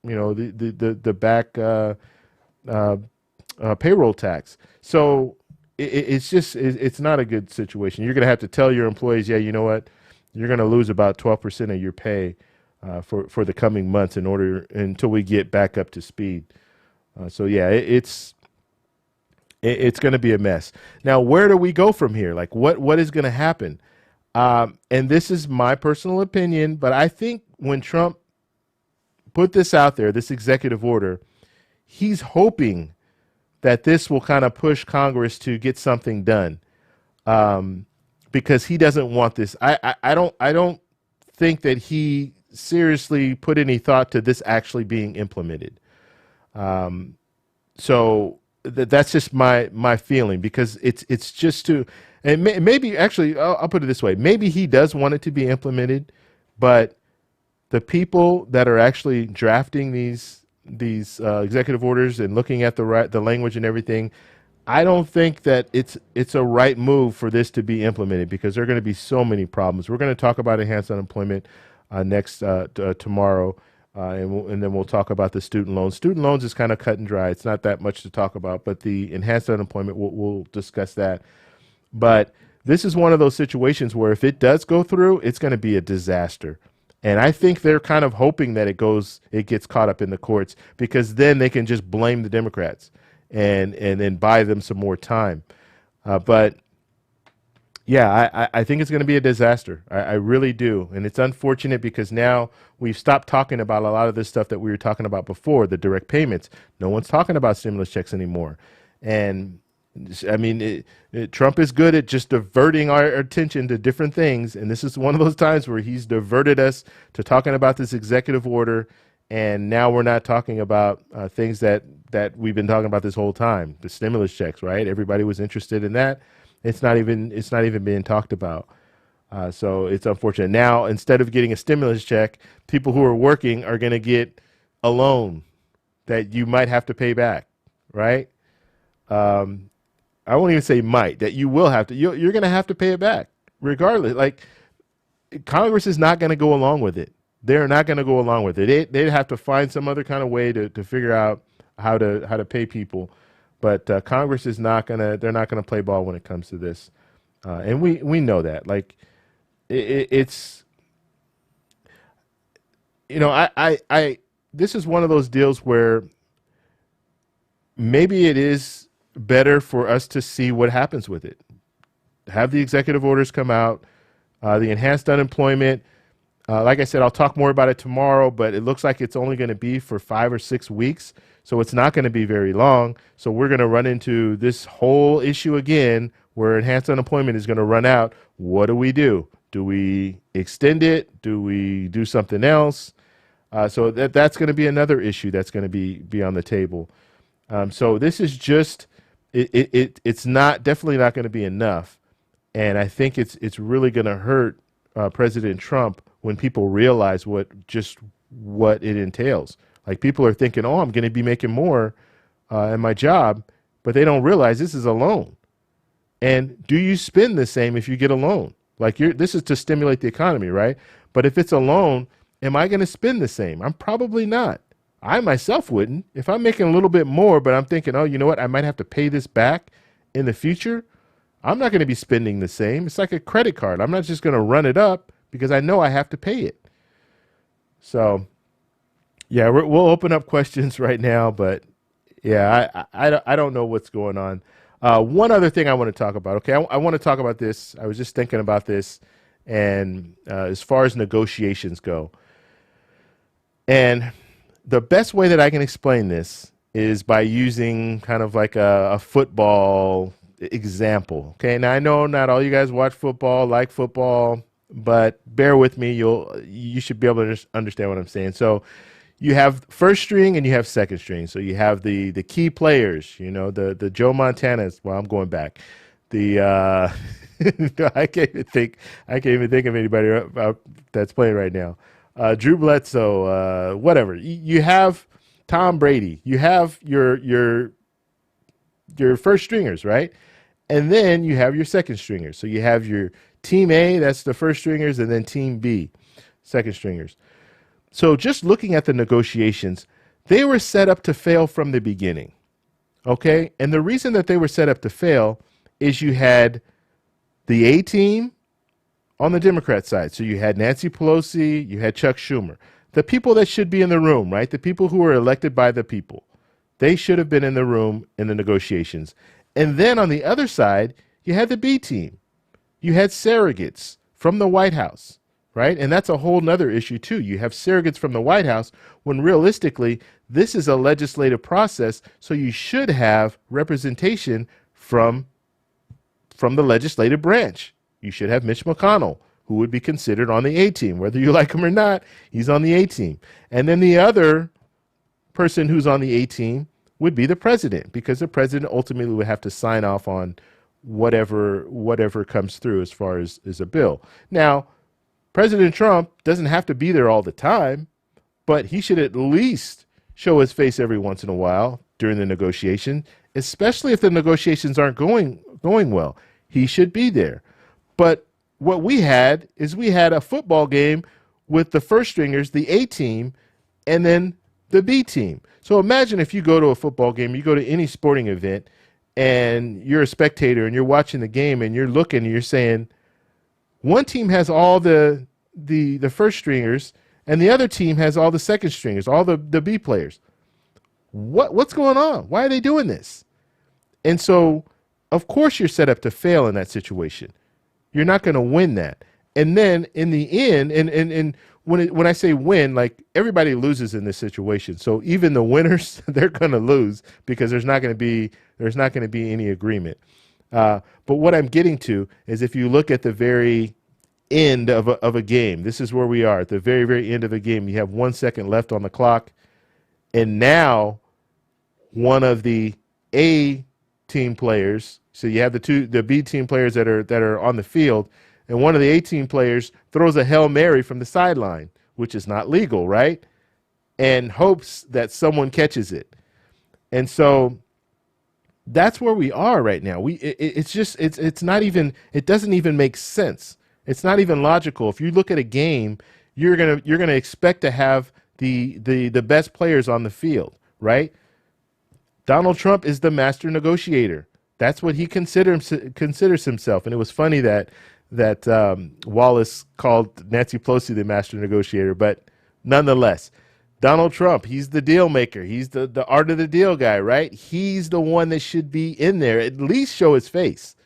the back payroll tax. So it's not a good situation. You're going to have to tell your employees, yeah, you know what, you're going to lose about 12% of your pay for the coming months until we get back up to speed. So yeah, it's going to be a mess. Now, where do we go from here? Like, what is going to happen? And this is my personal opinion, but I think when Trump put this out there, this executive order, he's hoping that this will kind of push Congress to get something done, because he doesn't want this. I don't think that he seriously put any thought to this actually being implemented. So that's just my feeling, because it's just to, and maybe actually I'll put it this way: maybe he does want it to be implemented, but the people that are actually drafting these executive orders and looking at the language and everything, I don't think that it's a right move for this to be implemented, because there are going to be so many problems. We're going to talk about enhanced unemployment next tomorrow, and then we'll talk about the student loans. Student loans is kind of cut and dry. It's not that much to talk about, but the enhanced unemployment, we'll discuss that. But this is one of those situations where if it does go through, it's going to be a disaster. And I think they're kind of hoping that it gets caught up in the courts, because then they can just blame the Democrats and then buy them some more time. But yeah, I think it's going to be a disaster. I really do. And it's unfortunate, because now we've stopped talking about a lot of this stuff that we were talking about before, the direct payments. No one's talking about stimulus checks anymore. And I mean, Trump is good at just diverting our attention to different things. And this is one of those times where he's diverted us to talking about this executive order. And now we're not talking about things that we've been talking about this whole time, the stimulus checks, right? Everybody was interested in that. It's not even being talked about. So it's unfortunate. Now, instead of getting a stimulus check, people who are working are going to get a loan that you might have to pay back, right? I won't even say might, that you will have to. You're going to have to pay it back regardless. Like, Congress is not going to go along with it. They're not going to go along with it. They'd have to find some other kind of way to figure out how to pay people. But Congress is not going to. They're not going to play ball when it comes to this, and we know that. Like, it's, this is one of those deals where maybe it is better for us to see what happens with it. Have the executive orders come out, the enhanced unemployment. Like I said, I'll talk more about it tomorrow, but it looks like it's only going to be for 5 or 6 weeks. So it's not going to be very long. So we're going to run into this whole issue again, where enhanced unemployment is going to run out. What do? Do we extend it? Do we do something else? So that's going to be another issue that's going to be on the table. So this is just, it's definitely not going to be enough. And I think it's really going to hurt President Trump when people realize what it entails. Like, people are thinking, oh, I'm going to be making more in my job, but they don't realize this is a loan. And do you spend the same if you get a loan? Like, this is to stimulate the economy, right? But if it's a loan, am I going to spend the same? I'm probably not. I myself wouldn't. If I'm making a little bit more, but I'm thinking, oh, you know what, I might have to pay this back in the future, I'm not going to be spending the same. It's like a credit card. I'm not just going to run it up because I know I have to pay it. So, yeah, we'll open up questions right now, but Yeah, I don't know what's going on. One other thing I want to talk about. Okay, I want to talk about this. I was just thinking about this, and as far as negotiations go, and the best way that I can explain this is by using kind of like a football example. Okay, now I know not all you guys watch football, like football, but bear with me. You should be able to understand what I'm saying. So you have first string and you have second string. So you have the key players, the Joe Montanas. Well, I'm going back. The I can't even think of anybody that's playing right now. Drew Bledsoe, whatever. You have Tom Brady. You have your first stringers, right? And then you have your second stringers. So you have your team A, that's the first stringers, and then team B, second stringers. So just looking at the negotiations, they were set up to fail from the beginning. Okay? And the reason that they were set up to fail is you had the A team on the Democrat side. So you had Nancy Pelosi, you had Chuck Schumer. The people that should be in the room, right? The people who were elected by the people. They should have been in the room in the negotiations. And then on the other side, you had the B team. You had surrogates from the White House, right? And that's a whole nother issue too. You have surrogates from the White House when realistically, this is a legislative process. So you should have representation from the legislative branch. You should have Mitch McConnell, who would be considered on the A team. Whether you like him or not, he's on the A team. And then the other person who's on the A team would be the president, because the president ultimately would have to sign off on whatever comes through as far as a bill. Now, President Trump doesn't have to be there all the time, but he should at least show his face every once in a while during the negotiation, especially if the negotiations aren't going well. He should be there. But what we had a football game with the first stringers, the A team, and then the B team. So imagine if you go to a football game, you go to any sporting event, and you're a spectator and you're watching the game and you're looking and you're saying, one team has all the first stringers and the other team has all the second stringers, all the B players. What's going on? Why are they doing this? And so, of course, you're set up to fail in that situation. You're not going to win that. And then in the end, and when I say win, like everybody loses in this situation. So even the winners, they're going to lose because there's not going to be any agreement. But what I'm getting to is if you look at the very end of a game, this is where we are at the very, very end of a game. You have 1 second left on the clock. And now one of the A team players, so you have the B team players that are on the field, and one of the A team players throws a Hail Mary from the sideline, which is not legal, right? And hopes that someone catches it. And so that's where we are right now. It doesn't even make sense. It's not even logical. If you look at a game, you're gonna expect to have the best players on the field, right? Donald Trump is the master negotiator. That's what he considers himself. And it was funny that Wallace called Nancy Pelosi the master negotiator, but nonetheless, Donald Trump, he's the deal maker. He's the art of the deal guy, right? He's the one that should be in there. At least show his face.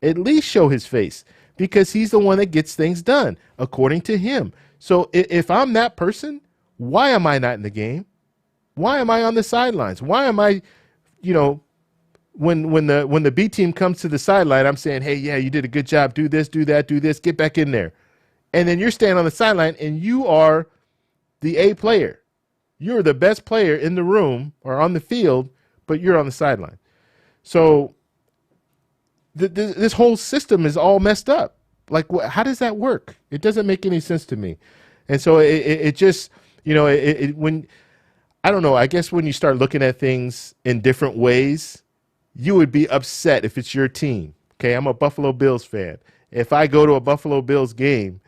At least show his face, because he's the one that gets things done, according to him. So if I'm that person, why am I not in the game? Why am I on the sidelines? Why am I, when the B team comes to the sideline, I'm saying, hey, yeah, you did a good job. Do this, do that, do this. Get back in there. And then you're standing on the sideline and you are the A player. You're the best player in the room or on the field, but you're on the sideline. So this whole system is all messed up. Like, how does that work? It doesn't make any sense to me. And so it just, when, I don't know, I guess when you start looking at things in different ways, you would be upset if it's your team. Okay, I'm a Buffalo Bills fan. If I go to a Buffalo Bills game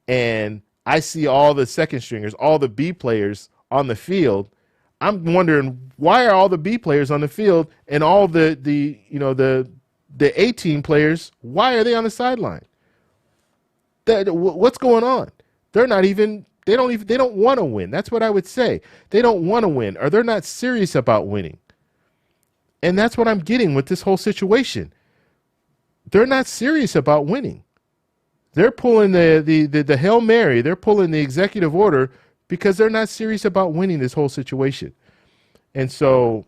and I see all the second stringers, all the B players on the field, I'm wondering, why are all the B players on the field and all the A team players, why are they on the sideline? What's going on? They don't want to win. That's what I would say. They don't want to win, or they're not serious about winning. And that's what I'm getting with this whole situation. They're not serious about winning. They're pulling the Hail Mary. They're pulling the executive order because they're not serious about winning this whole situation. And so,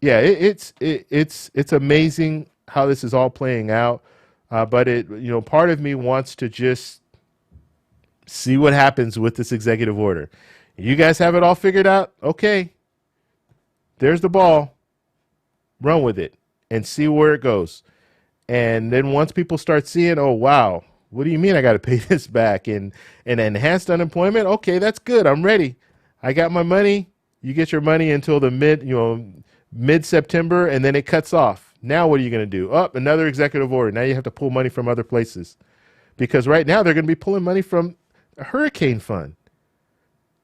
yeah, it's amazing how this is all playing out. But part of me wants to just see what happens with this executive order. You guys have it all figured out? Okay. There's the ball. Run with it and see where it goes. And then once people start seeing, oh, wow, what do you mean I got to pay this back? And enhanced unemployment? Okay, that's good. I'm ready. I got my money. You get your money until the mid-September, and then it cuts off. Now what are you going to do? Oh, another executive order. Now you have to pull money from other places. Because right now they're going to be pulling money from a hurricane fund.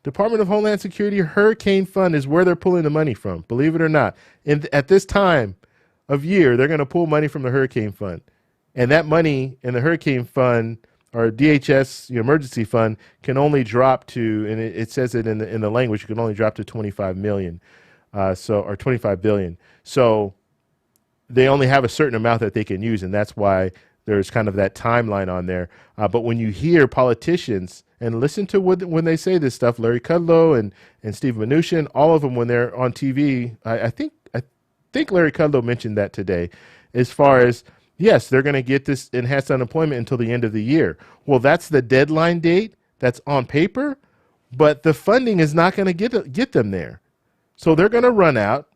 Department of Homeland Security Hurricane Fund is where they're pulling the money from, believe it or not. And at this time of year, they're going to pull money from the Hurricane Fund. And that money in the Hurricane Fund or DHS emergency fund can only drop to, and it says it in the language, it can only drop to 25 million, or 25 billion. So they only have a certain amount that they can use, and that's why there's kind of that timeline on there. But when you hear politicians, and listen to when they say this stuff, Larry Kudlow and Steve Mnuchin, all of them when they're on TV, I think Larry Kudlow mentioned that today, as far as, yes, they're going to get this enhanced unemployment until the end of the year. Well, that's the deadline date. That's on paper, but the funding is not going to get them there. So they're going to run out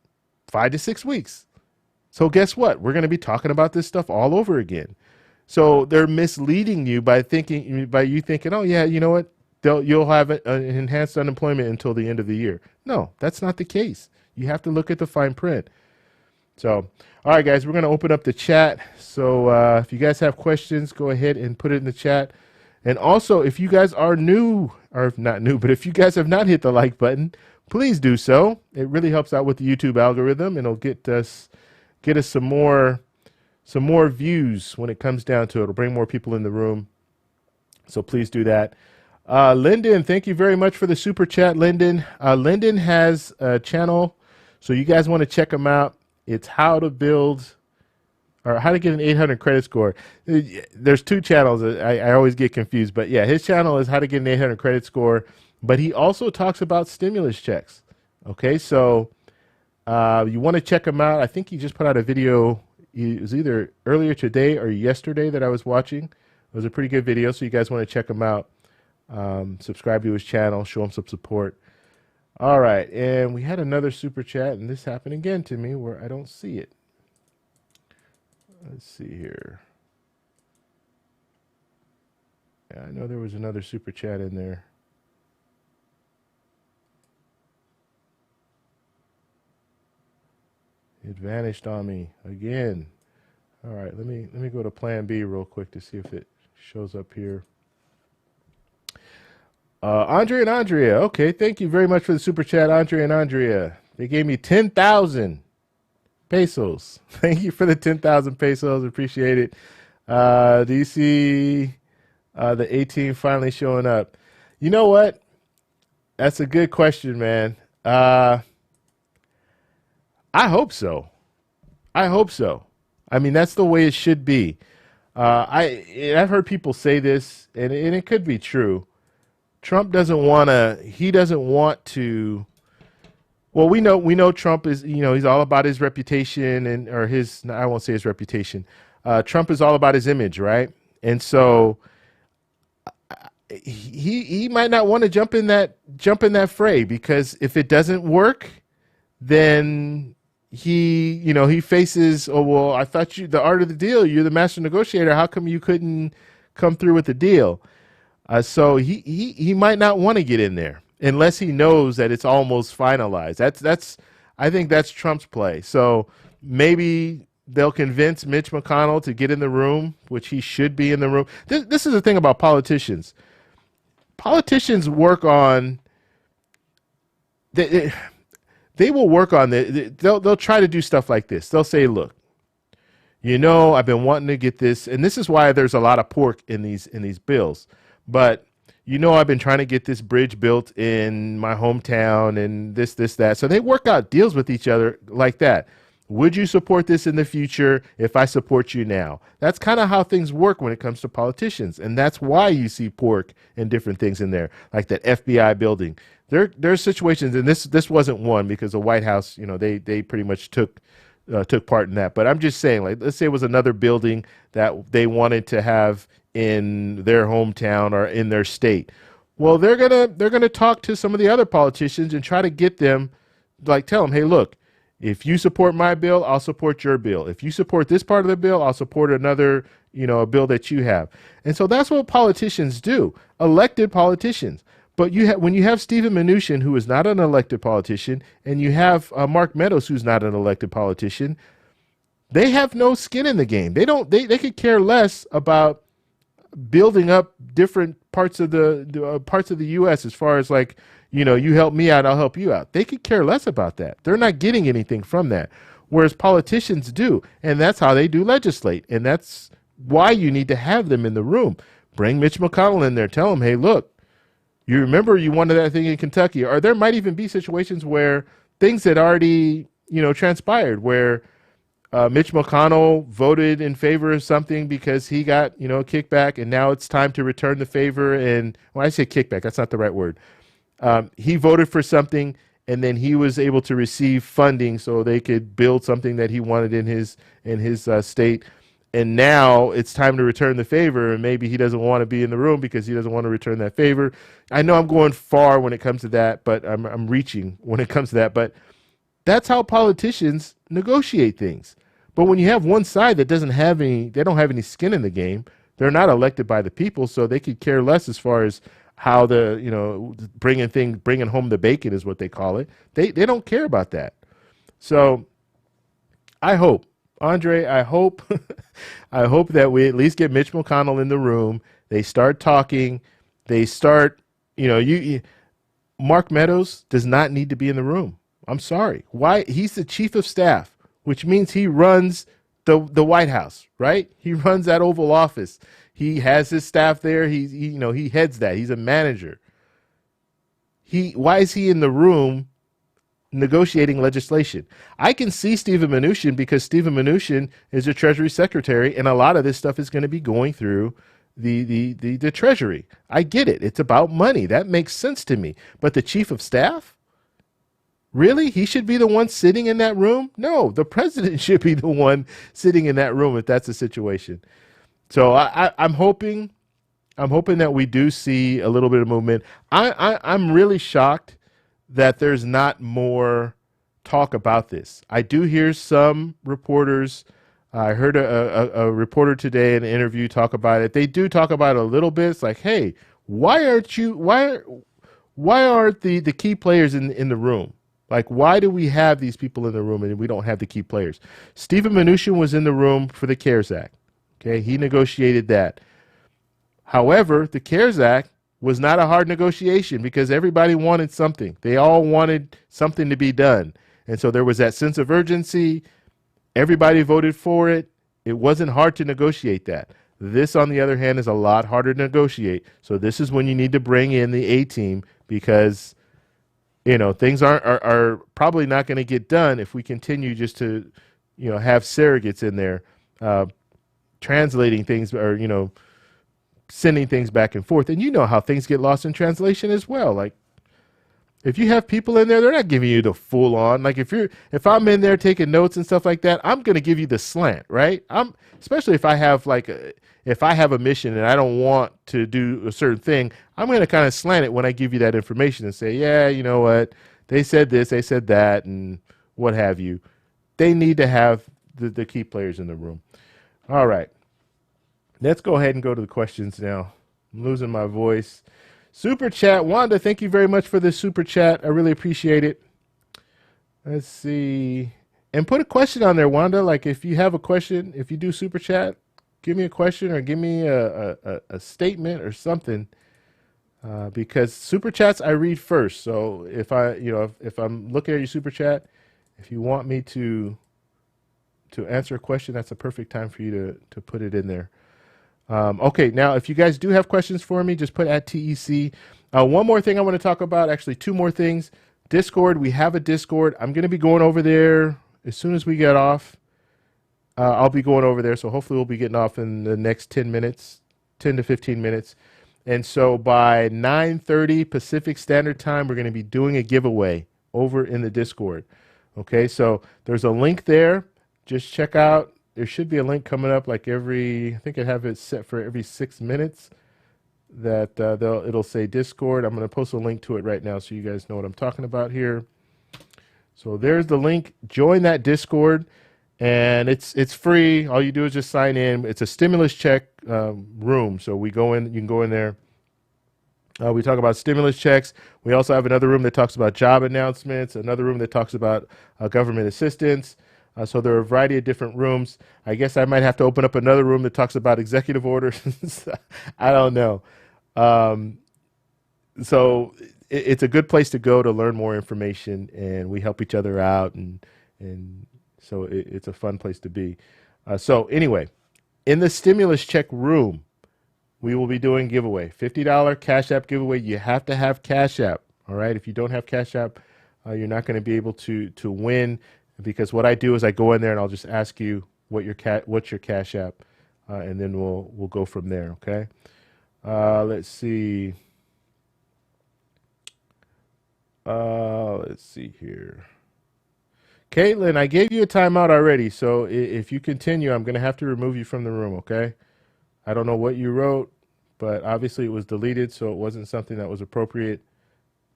5 to 6 weeks. So guess what? We're going to be talking about this stuff all over again. So they're misleading you by you thinking, oh yeah, you know what? You'll have an enhanced unemployment until the end of the year. No, that's not the case. You have to look at the fine print. So, all right, guys, we're going to open up the chat. So if you guys have questions, go ahead and put it in the chat. And also, if you guys are new, or not new, but if you guys have not hit the like button, please do so. It really helps out with the YouTube algorithm, and it'll get us some more views when it comes down to it. It'll bring more people in the room. So please do that. Lyndon, thank you very much for the super chat, Lyndon. Lyndon has a channel, so you guys want to check him out. It's how to get an 800 credit score. There's two channels. I always get confused, but yeah, his channel is how to get an 800 credit score, but he also talks about stimulus checks. Okay, so you want to check him out. I think he just put out a video. It was either earlier today or yesterday that I was watching. It was a pretty good video, so you guys want to check him out. Subscribe to his channel, show him some support. All right, and we had another super chat, and this happened again to me where I don't see it. Let's see here. Yeah, I know there was another super chat in there. It vanished on me again. All right, let me go to Plan B real quick to see if it shows up here. Andre and Andrea. Okay, thank you very much for the super chat, Andre and Andrea. They gave me 10,000 pesos. Thank you for the 10,000 pesos. Appreciate it. Do you see the 18 finally showing up? You know what? That's a good question, man. I hope so. I hope so. I mean, that's the way it should be. I've heard people say this, and it could be true. Trump doesn't want to. Well, we know Trump is, he's all about his reputation I won't say his reputation. Trump is all about his image, right? And so he might not want to jump in that fray, because if it doesn't work, then he faces, oh, well, I thought the art of the deal, you're the master negotiator. How come you couldn't come through with the deal? So he might not want to get in there unless he knows that it's almost finalized. I think that's Trump's play. So maybe they'll convince Mitch McConnell to get in the room, which he should be in the room. This is the thing about politicians. Politicians work on they will work on they'll try to do stuff like this. They'll say, look, I've been wanting to get this, and this is why there's a lot of pork in these bills. But I've been trying to get this bridge built in my hometown and this, that. So they work out deals with each other like that. Would you support this in the future if I support you now? That's kind of how things work when it comes to politicians. And that's why you see pork and different things in there, like that FBI building. There's situations, and this wasn't one because the White House, they pretty much took part in that. But I'm just saying, like, let's say it was another building that they wanted to have in their hometown or in their state. Well, they're gonna talk to some of the other politicians and try to get them, like, tell them, hey, look, if you support my bill, I'll support your bill. If you support this part of the bill, I'll support another, a bill that you have. And so that's what politicians do, elected politicians. But when you have Stephen Mnuchin, who is not an elected politician, and you have Mark Meadows, who's not an elected politician, they have no skin in the game. They could care less about building up different parts of the U.S. as far as, like, you help me out, I'll help you out. They could care less about that. They're not getting anything from that, whereas politicians do, and that's how they do legislate, and that's why you need to have them in the room. Bring Mitch McConnell in there. Tell him, hey, look, you remember you wanted that thing in Kentucky, or there might even be situations where things had already, transpired, where Mitch McConnell voted in favor of something because he got, a kickback, and now it's time to return the favor. And when I say kickback, that's not the right word. He voted for something, and then he was able to receive funding so they could build something that he wanted in his state. And now it's time to return the favor, and maybe he doesn't want to be in the room because he doesn't want to return that favor. I know I'm going far when it comes to that, but I'm reaching when it comes to that. But that's how politicians negotiate things. But when you have one side that they don't have any skin in the game, they're not elected by the people, so they could care less as far as how bringing home the bacon is what they call it. They don't care about that. So I hope, Andre, I hope that we at least get Mitch McConnell in the room. They start talking. They start, Mark Meadows does not need to be in the room. I'm sorry. Why? He's the chief of staff, which means he runs the White House, right? He runs that Oval Office. He has his staff there. He heads that. He's a manager. Why is he in the room negotiating legislation? I can see Stephen Mnuchin because Stephen Mnuchin is a Treasury Secretary, and a lot of this stuff is going to be going through the Treasury. I get it. It's about money. That makes sense to me. But the chief of staff? Really? He should be the one sitting in that room? No, the president should be the one sitting in that room if that's the situation. So I'm hoping that we do see a little bit of movement. I'm really shocked that there's not more talk about this. I do hear some reporters. I heard a reporter today in an interview talk about it. They do talk about it a little bit. It's like, hey, why aren't the key players in the room? Like, why do we have these people in the room and we don't have the key players? Stephen Mnuchin was in the room for the CARES Act. Okay, he negotiated that. However, the CARES Act was not a hard negotiation because everybody wanted something. They all wanted something to be done. And so there was that sense of urgency. Everybody voted for it. It wasn't hard to negotiate that. This, on the other hand, is a lot harder to negotiate. So this is when you need to bring in the A-team because, things are probably not going to get done if we continue just to, have surrogates in there translating things or, sending things back and forth. And you know how things get lost in translation as well. Like, if you have people in there, they're not giving you the full on. Like, if I'm in there taking notes and stuff like that, I'm going to give you the slant, right? Especially if I have a mission and I don't want to do a certain thing, I'm going to kind of slant it when I give you that information and say, yeah, you know what? They said this, they said that, and what have you. They need to have the key players in the room. All right. Let's go ahead and go to the questions now. I'm losing my voice. Super chat. Wanda, thank you very much for this super chat. I really appreciate it. Let's see. And put a question on there, Wanda. Like, if you have a question, if you do super chat, give me a question or give me a statement or something. Because super chats I read first. So if I'm looking at your super chat, if you want me to answer a question, that's a perfect time for you to put it in there. Okay, now if you guys do have questions for me, just put @TEC. One more thing I want to talk about, actually two more things. Discord, we have a Discord. I'm going to be going over there as soon as we get off, I'll be going over there. So hopefully we'll be getting off in the next 10 minutes, 10 to 15 minutes. And so by 9:30 Pacific Standard Time, we're going to be doing a giveaway over in the Discord. Okay, so there's a link there. Just check out. There should be a link coming up like I think I have it set for every 6 minutes that it'll say Discord. I'm going to post a link to it right now so you guys know what I'm talking about here. So there's the link. Join that Discord, and it's free. All you do is just sign in. It's a stimulus check room. So we go in. You can go in there. We talk about stimulus checks. We also have another room that talks about job announcements, another room that talks about government assistance. So there are a variety of different rooms. I guess I might have to open up another room that talks about executive orders. I don't know. So it's a good place to go to learn more information, and we help each other out, and so it's a fun place to be. So anyway, in the stimulus check room, we will be doing giveaway, $50 Cash App giveaway. You have to have Cash App, all right? If you don't have Cash App, you're not going to be able to win, because what I do is I go in there and I'll just ask you what's your Cash App, and then we'll go from there, okay? Let's see. Let's see here. Caitlin, I gave you a timeout already, so if you continue, I'm going to have to remove you from the room, okay? I don't know what you wrote, but obviously it was deleted, so it wasn't something that was appropriate.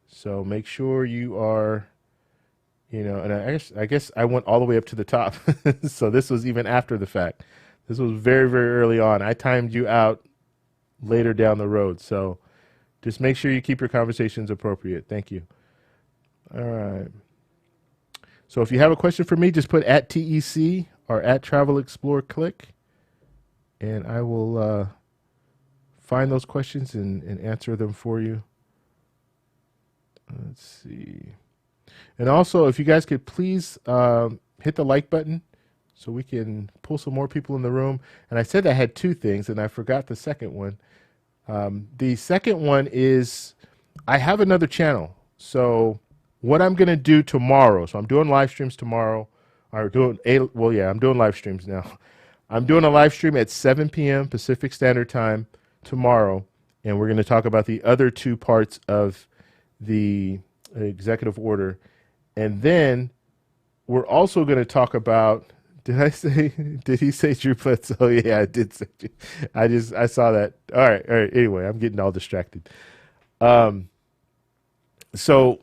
So make sure you are, and I guess I went all the way up to the top. So this was even after the fact. This was very, very early on. I timed you out later down the road. So just make sure you keep your conversations appropriate. Thank you. All right. So if you have a question for me, just put @TEC or @TravelExplore click, and I will find those questions and answer them for you. Let's see. And also, if you guys could please hit the like button so we can pull some more people in the room. And I said I had two things, and I forgot the second one. The second one is I have another channel. So what I'm going to do tomorrow, so I'm doing live streams tomorrow. I'm doing live streams now. I'm doing a live stream at 7 p.m. Pacific Standard Time tomorrow, and we're going to talk about the other two parts of the executive order. And then we're also going to talk about, did he say Drew Bledsoe? Oh, yeah, I did say Drew. I saw that. All right. Anyway, I'm getting all distracted. So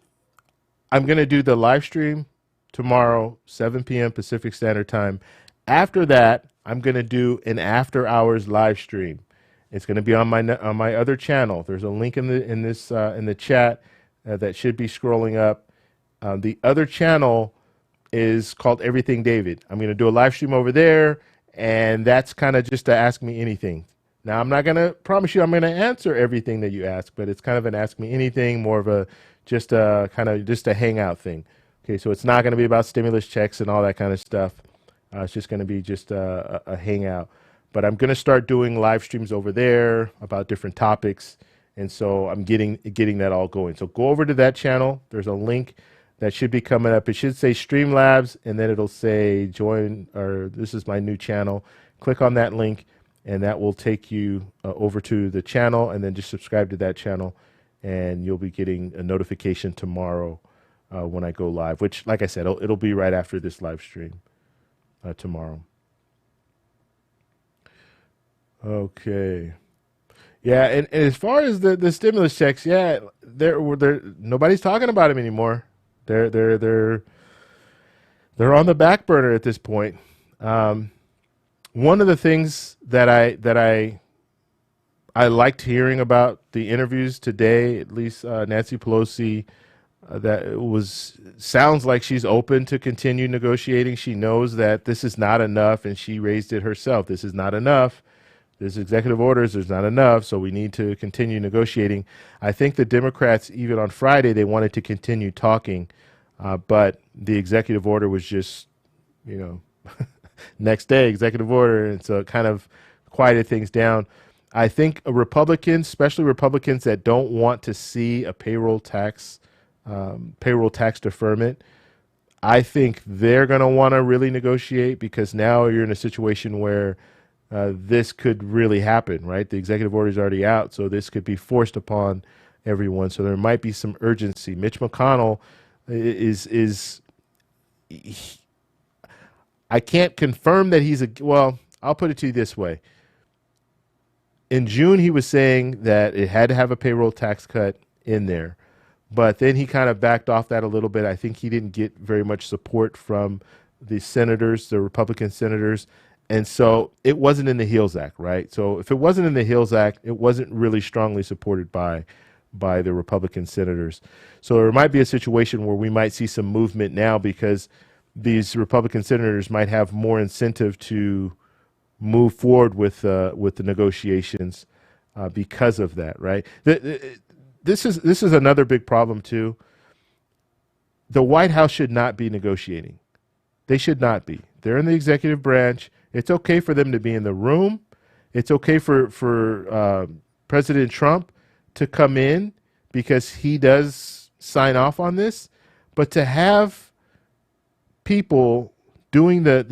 I'm going to do the live stream tomorrow, 7 p.m. Pacific Standard Time. After that, I'm going to do an after hours live stream. It's going to be on my other channel. There's a link in the chat that should be scrolling up. The other channel is called Everything David. I'm going to do a live stream over there, and that's kind of just to ask me anything. Now, I'm not going to promise you I'm going to answer everything that you ask, but it's kind of an ask me anything, more of a just a hangout thing. Okay, so it's not going to be about stimulus checks and all that kind of stuff. It's just going to be just a hangout. But I'm going to start doing live streams over there about different topics, and so I'm getting that all going. So go over to that channel. There's a link that should be coming up. It should say Streamlabs, and then it'll say join, or this is my new channel. Click on that link, and that will take you over to the channel, and then just subscribe to that channel, and you'll be getting a notification tomorrow when I go live, which, like I said, it'll be right after this live stream tomorrow. Okay. Yeah, and as far as the stimulus checks, yeah, nobody's talking about them anymore. They're on the back burner at this point. One of the things that I liked hearing about the interviews today, at least Nancy Pelosi, sounds like she's open to continue negotiating. She knows that this is not enough, and she raised it herself. This is not enough. There's executive orders. There's not enough, so we need to continue negotiating. I think the Democrats, even on Friday, they wanted to continue talking, but the executive order was just, next day, executive order, and so it kind of quieted things down. I think Republicans, especially Republicans that don't want to see a payroll tax deferment, I think they're going to want to really negotiate, because now you're in a situation where this could really happen, right? The executive order is already out, so this could be forced upon everyone. So there might be some urgency. Mitch McConnell is I can't confirm that he's well, I'll put it to you this way. In June, he was saying that it had to have a payroll tax cut in there, but then he kind of backed off that a little bit. I think he didn't get very much support from the senators, the Republican senators. And so it wasn't in the HEALS Act, right? So if it wasn't in the HEALS Act, it wasn't really strongly supported by the Republican senators. So there might be a situation where we might see some movement now, because these Republican senators might have more incentive to move forward with the negotiations because of that, right? This is another big problem too. The White House should not be negotiating. They should not be. They're in the executive branch. It's okay for them to be in the room. It's okay for President Trump to come in, because he does sign off on this. But to have people doing the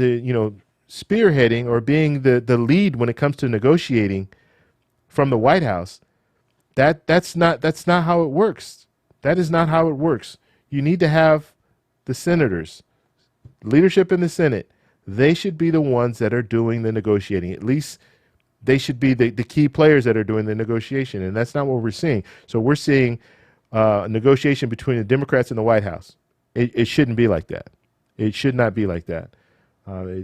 spearheading or being the lead when it comes to negotiating from the White House, that's not how it works. That is not how it works. You need to have the senators, leadership in the Senate. They should be the ones that are doing the negotiating. At least they should be the key players that are doing the negotiation, and that's not what we're seeing. So we're seeing negotiation between the Democrats and the White House. It shouldn't be like that. It should not be like that.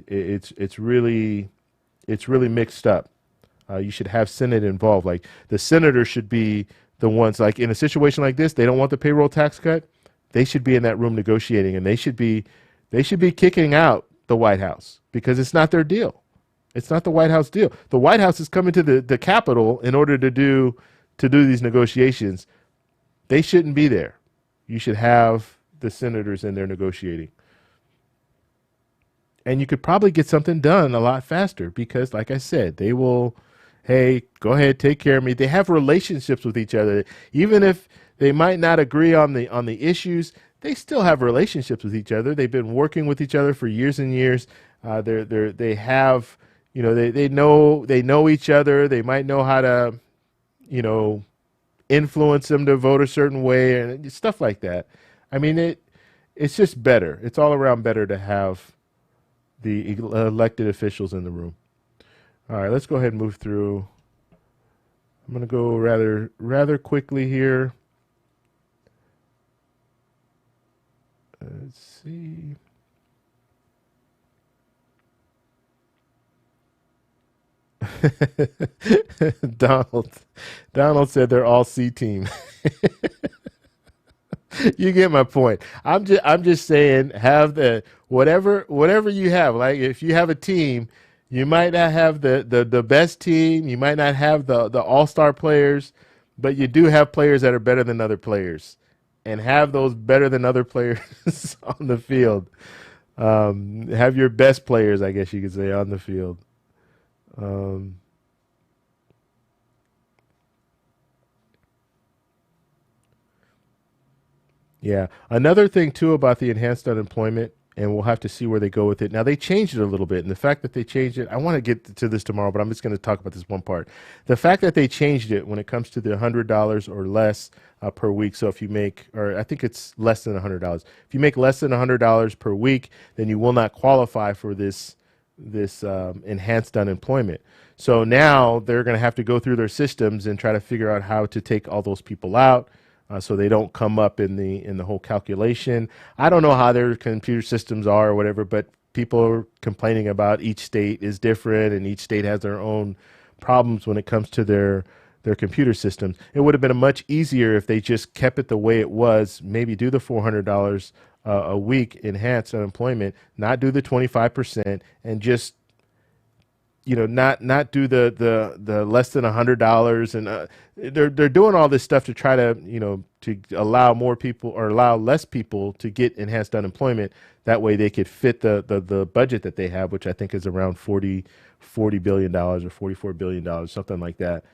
It's really mixed up. You should have Senate involved. Like, the senators should be the ones, like in a situation like this, they don't want the payroll tax cut. They should be in that room negotiating, and they should be kicking out the White House, because it's not their deal. It's not the White House deal. The White House is coming to the Capitol in order to do these negotiations. They shouldn't be there. You should have the senators in there negotiating. And you could probably get something done a lot faster, because, like I said, they will, hey, go ahead, take care of me. They have relationships with each other. Even if they might not agree on the issues, they still have relationships with each other. They've been working with each other for years and years. They have, they know each other. They might know how to, influence them to vote a certain way and stuff like that. I mean, it's just better. It's all around better to have the elected officials in the room. All right, let's go ahead and move through. I'm going to go rather quickly here. Let's see. Donald said they're all C team. You get my point. I'm just saying, have the whatever you have. Like, if you have a team, you might not have the best team. You might not have the all-star players, but you do have players that are better than other players, and have those better than other players on the field. Have your best players, I guess you could say, on the field. Yeah. Another thing, too, about the enhanced unemployment, and we'll have to see where they go with it. Now, they changed it a little bit, and the fact that they changed it, I want to get to this tomorrow, but I'm just going to talk about this one part. The fact that they changed it when it comes to the $100 or less per week. So if you make, or I think it's less than $100. If you make less than $100 per week, then you will not qualify for this enhanced unemployment. So now they're going to have to go through their systems and try to figure out how to take all those people out. So they don't come up in the whole calculation. I don't know how their computer systems are or whatever, but people are complaining about each state is different, and each state has their own problems when it comes to their computer systems. It would have been much easier if they just kept it the way it was, maybe do the $400 a week enhanced unemployment, not do the 25%, and just not do the less than $100, and they're doing all this stuff to try to to allow more people, or allow less people to get enhanced unemployment. That way they could fit the budget that they have, which I think is around $40 billion or $44 billion, something like that.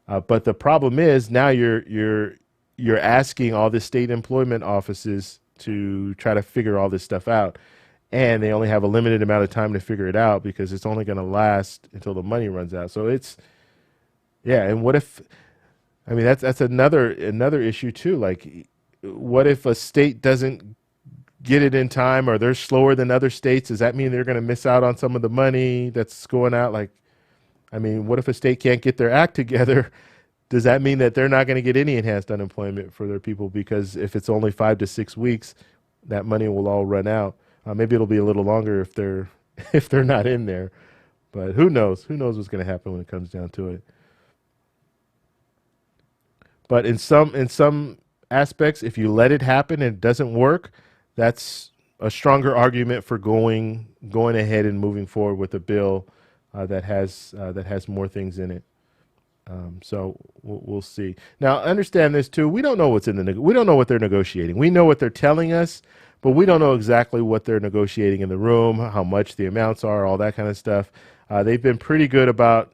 But the problem is now you're asking all the state employment offices to try to figure all this stuff out. And they only have a limited amount of time to figure it out because it's only going to last until the money runs out. So it's, yeah. And what if, I mean, that's another issue too. Like, what if a state doesn't get it in time, or they're slower than other states? Does that mean they're going to miss out on some of the money that's going out? Like, I mean, what if a state can't get their act together? Does that mean that they're not going to get any enhanced unemployment for their people? Because if it's only 5 to 6 weeks, that money will all run out. Maybe it'll be a little longer if they're if they're not in there, but who knows? Who knows what's going to happen when it comes down to it? But in some aspects, if you let it happen and it doesn't work, that's a stronger argument for going ahead and moving forward with a bill that has more things in it. So we'll see. Now, understand this too. We don't know what's in we don't know what they're negotiating. We know what they're telling us, but we don't know exactly what they're negotiating in the room, how much the amounts are, all that kind of stuff. They've been pretty good about,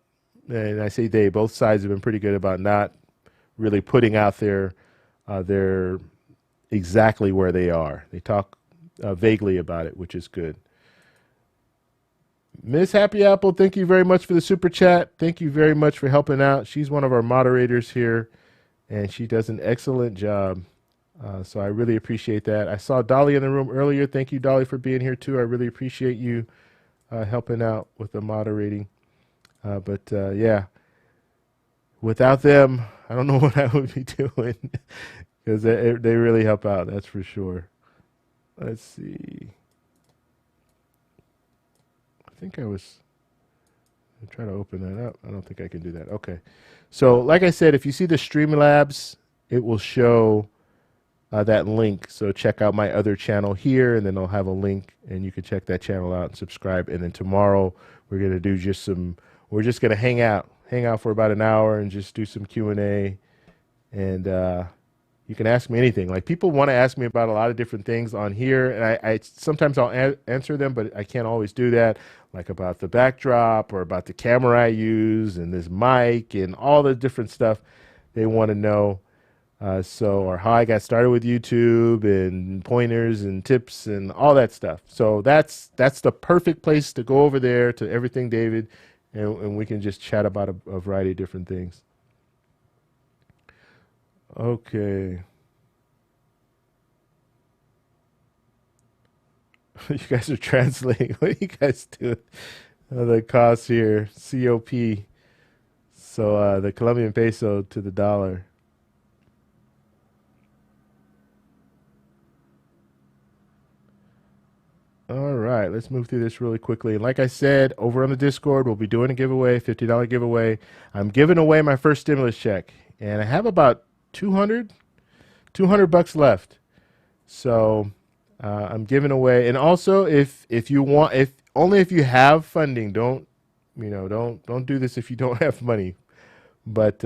and I say they, both sides have been pretty good about not really putting out their exactly where they are. They talk vaguely about it, which is good. Miss Happy Apple, thank you very much for the super chat. Thank you very much for helping out. She's one of our moderators here, and she does an excellent job. So I really appreciate that. I saw Dolly in the room earlier. Thank you, Dolly, for being here too. I really appreciate you helping out with the moderating. Yeah, without them, I don't know what I would be doing because they really help out. That's for sure. Let's see. I think I'm trying to open that up. I don't think I can do that. Okay. So like I said, if you see the Streamlabs, it will show that link. So check out my other channel here, and then I'll have a link, and you can check that channel out and subscribe. And then tomorrow we're going to do we're just going to hang out for about an hour and just do some Q&A. And you can ask me anything. Like, people want to ask me about a lot of different things on here, and I sometimes I'll answer them, but I can't always do that. Like about the backdrop or about the camera I use and this mic and all the different stuff they want to know. Or how I got started with YouTube and pointers and tips and all that stuff. So that's the perfect place to go over there to Everything David, and we can just chat about a variety of different things. Okay. You guys are translating. What are you guys doing? The cost here, COP. So the Colombian peso to the dollar. All right, let's move through this really quickly. Like I said, over on the Discord, we'll be doing a giveaway, $50 giveaway. I'm giving away my first stimulus check, and I have about $200 left. So I'm giving away, and also if you want, only if you have funding, don't do this if you don't have money. But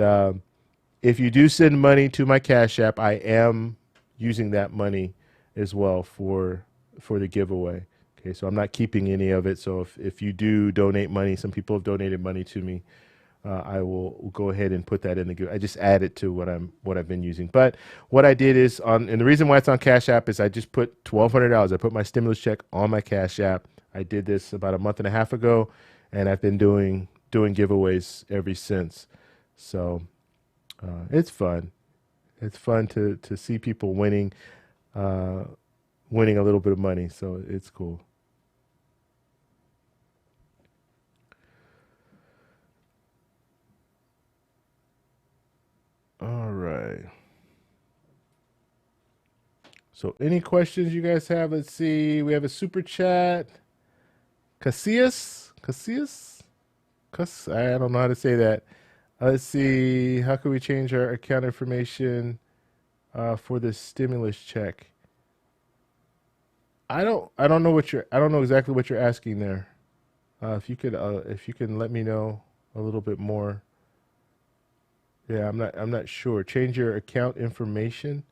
if you do send money to my Cash App, I am using that money as well for the giveaway. Okay, so I'm not keeping any of it. So if you do donate money, some people have donated money to me, I will go ahead and put that in the giveaway. I just add it to what I've been using. But what I did is and the reason why it's on Cash App is I just put $1,200. I put my stimulus check on my Cash App. I did this about a month and a half ago, and I've been doing giveaways ever since. So it's fun. It's fun to see people winning a little bit of money. So it's cool. All right. So any questions you guys have? Let's see. We have a super chat. Casillas? I don't know how to say that. Let's see. How can we change our account information for the stimulus check? I don't know exactly what you're asking there. If you can let me know a little bit more. Yeah, I'm not sure. Change your account information.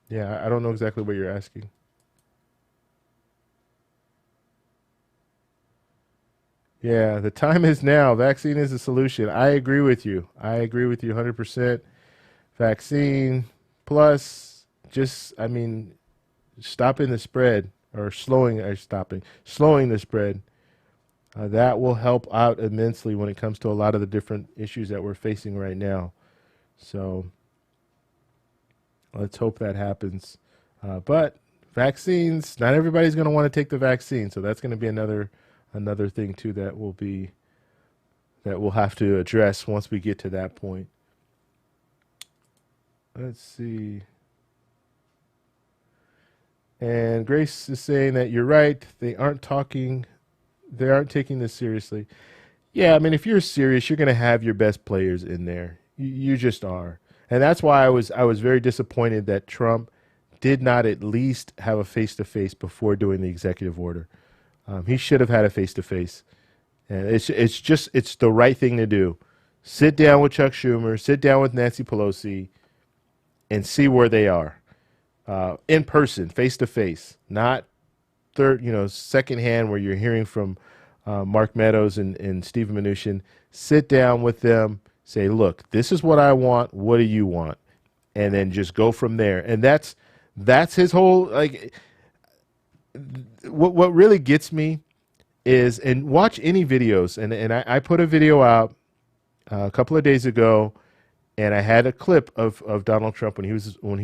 Yeah, I don't know exactly what you're asking. Yeah, the time is now. Vaccine is the solution. I agree with you. 100%. Vaccine plus just, I mean, stopping the spread or slowing the spread, that will help out immensely when it comes to a lot of the different issues that we're facing right now. So let's hope that happens. But vaccines, not everybody's going to want to take the vaccine, so that's going to be another thing too that we'll have to address once we get to that point. Let's see. And Grace is saying that you're right. They aren't taking this seriously. Yeah, I mean, if you're serious, you're going to have your best players in there. You just are. And that's why I was very disappointed that Trump did not at least have a face-to-face before doing the executive order. He should have had a face-to-face. And it's the right thing to do. Sit down with Chuck Schumer, sit down with Nancy Pelosi, and see where they are. In person, face-to-face, not secondhand where you're hearing from Mark Meadows and Stephen Mnuchin. Sit down with them, say, look, this is what I want. What do you want? And then just go from there. And that's his whole, like, what really gets me is, and watch any videos. And I put a video out a couple of days ago, and I had a clip of Donald Trump when he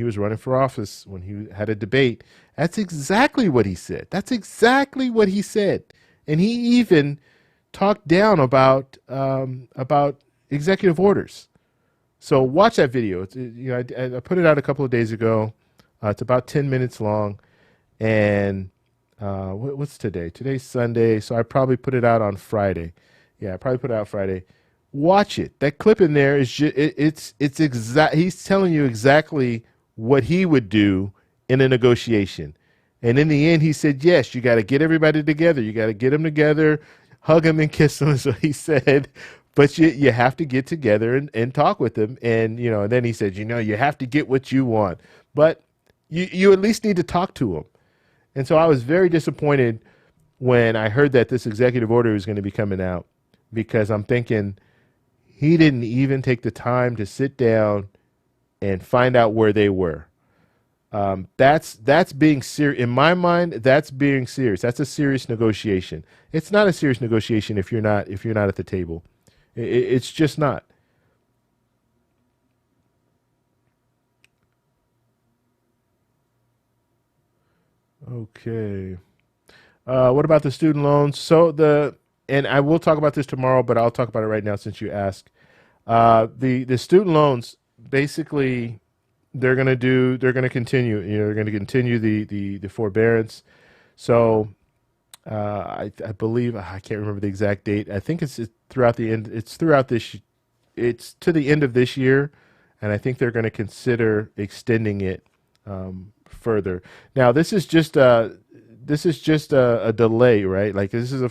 was running for office, when he had a debate. That's exactly what he said. That's exactly what he said. And he even talked down about executive orders. So watch that video. I put it out a couple of days ago. It's about 10 minutes long. And what's today? Today's Sunday, so I probably put it out on Friday. Yeah, I probably put it out Friday. Watch it. That clip in there is it's exact. He's telling you exactly what he would do in a negotiation. And in the end, he said, yes, you got to get everybody together. You got to get them together, hug them and kiss them, is what he said. But you have to get together and talk with them. And, and then he said, you have to get what you want. But you at least need to talk to them. And so I was very disappointed when I heard that this executive order was going to be coming out, because I'm thinking, he didn't even take the time to sit down and find out where they were. That's being serious. In my mind, that's being serious. That's a serious negotiation. It's not a serious negotiation if you're not at the table. It's just not. Okay. What about the student loans? And I will talk about this tomorrow, but I'll talk about it right now since you asked. The student loans, basically, they're going to continue. They're going to continue the forbearance. So I believe, I can't remember the exact date. I think it's throughout the end. It's to the end of this year, and I think they're going to consider extending it further. Now, this is just a delay, right? Like this is a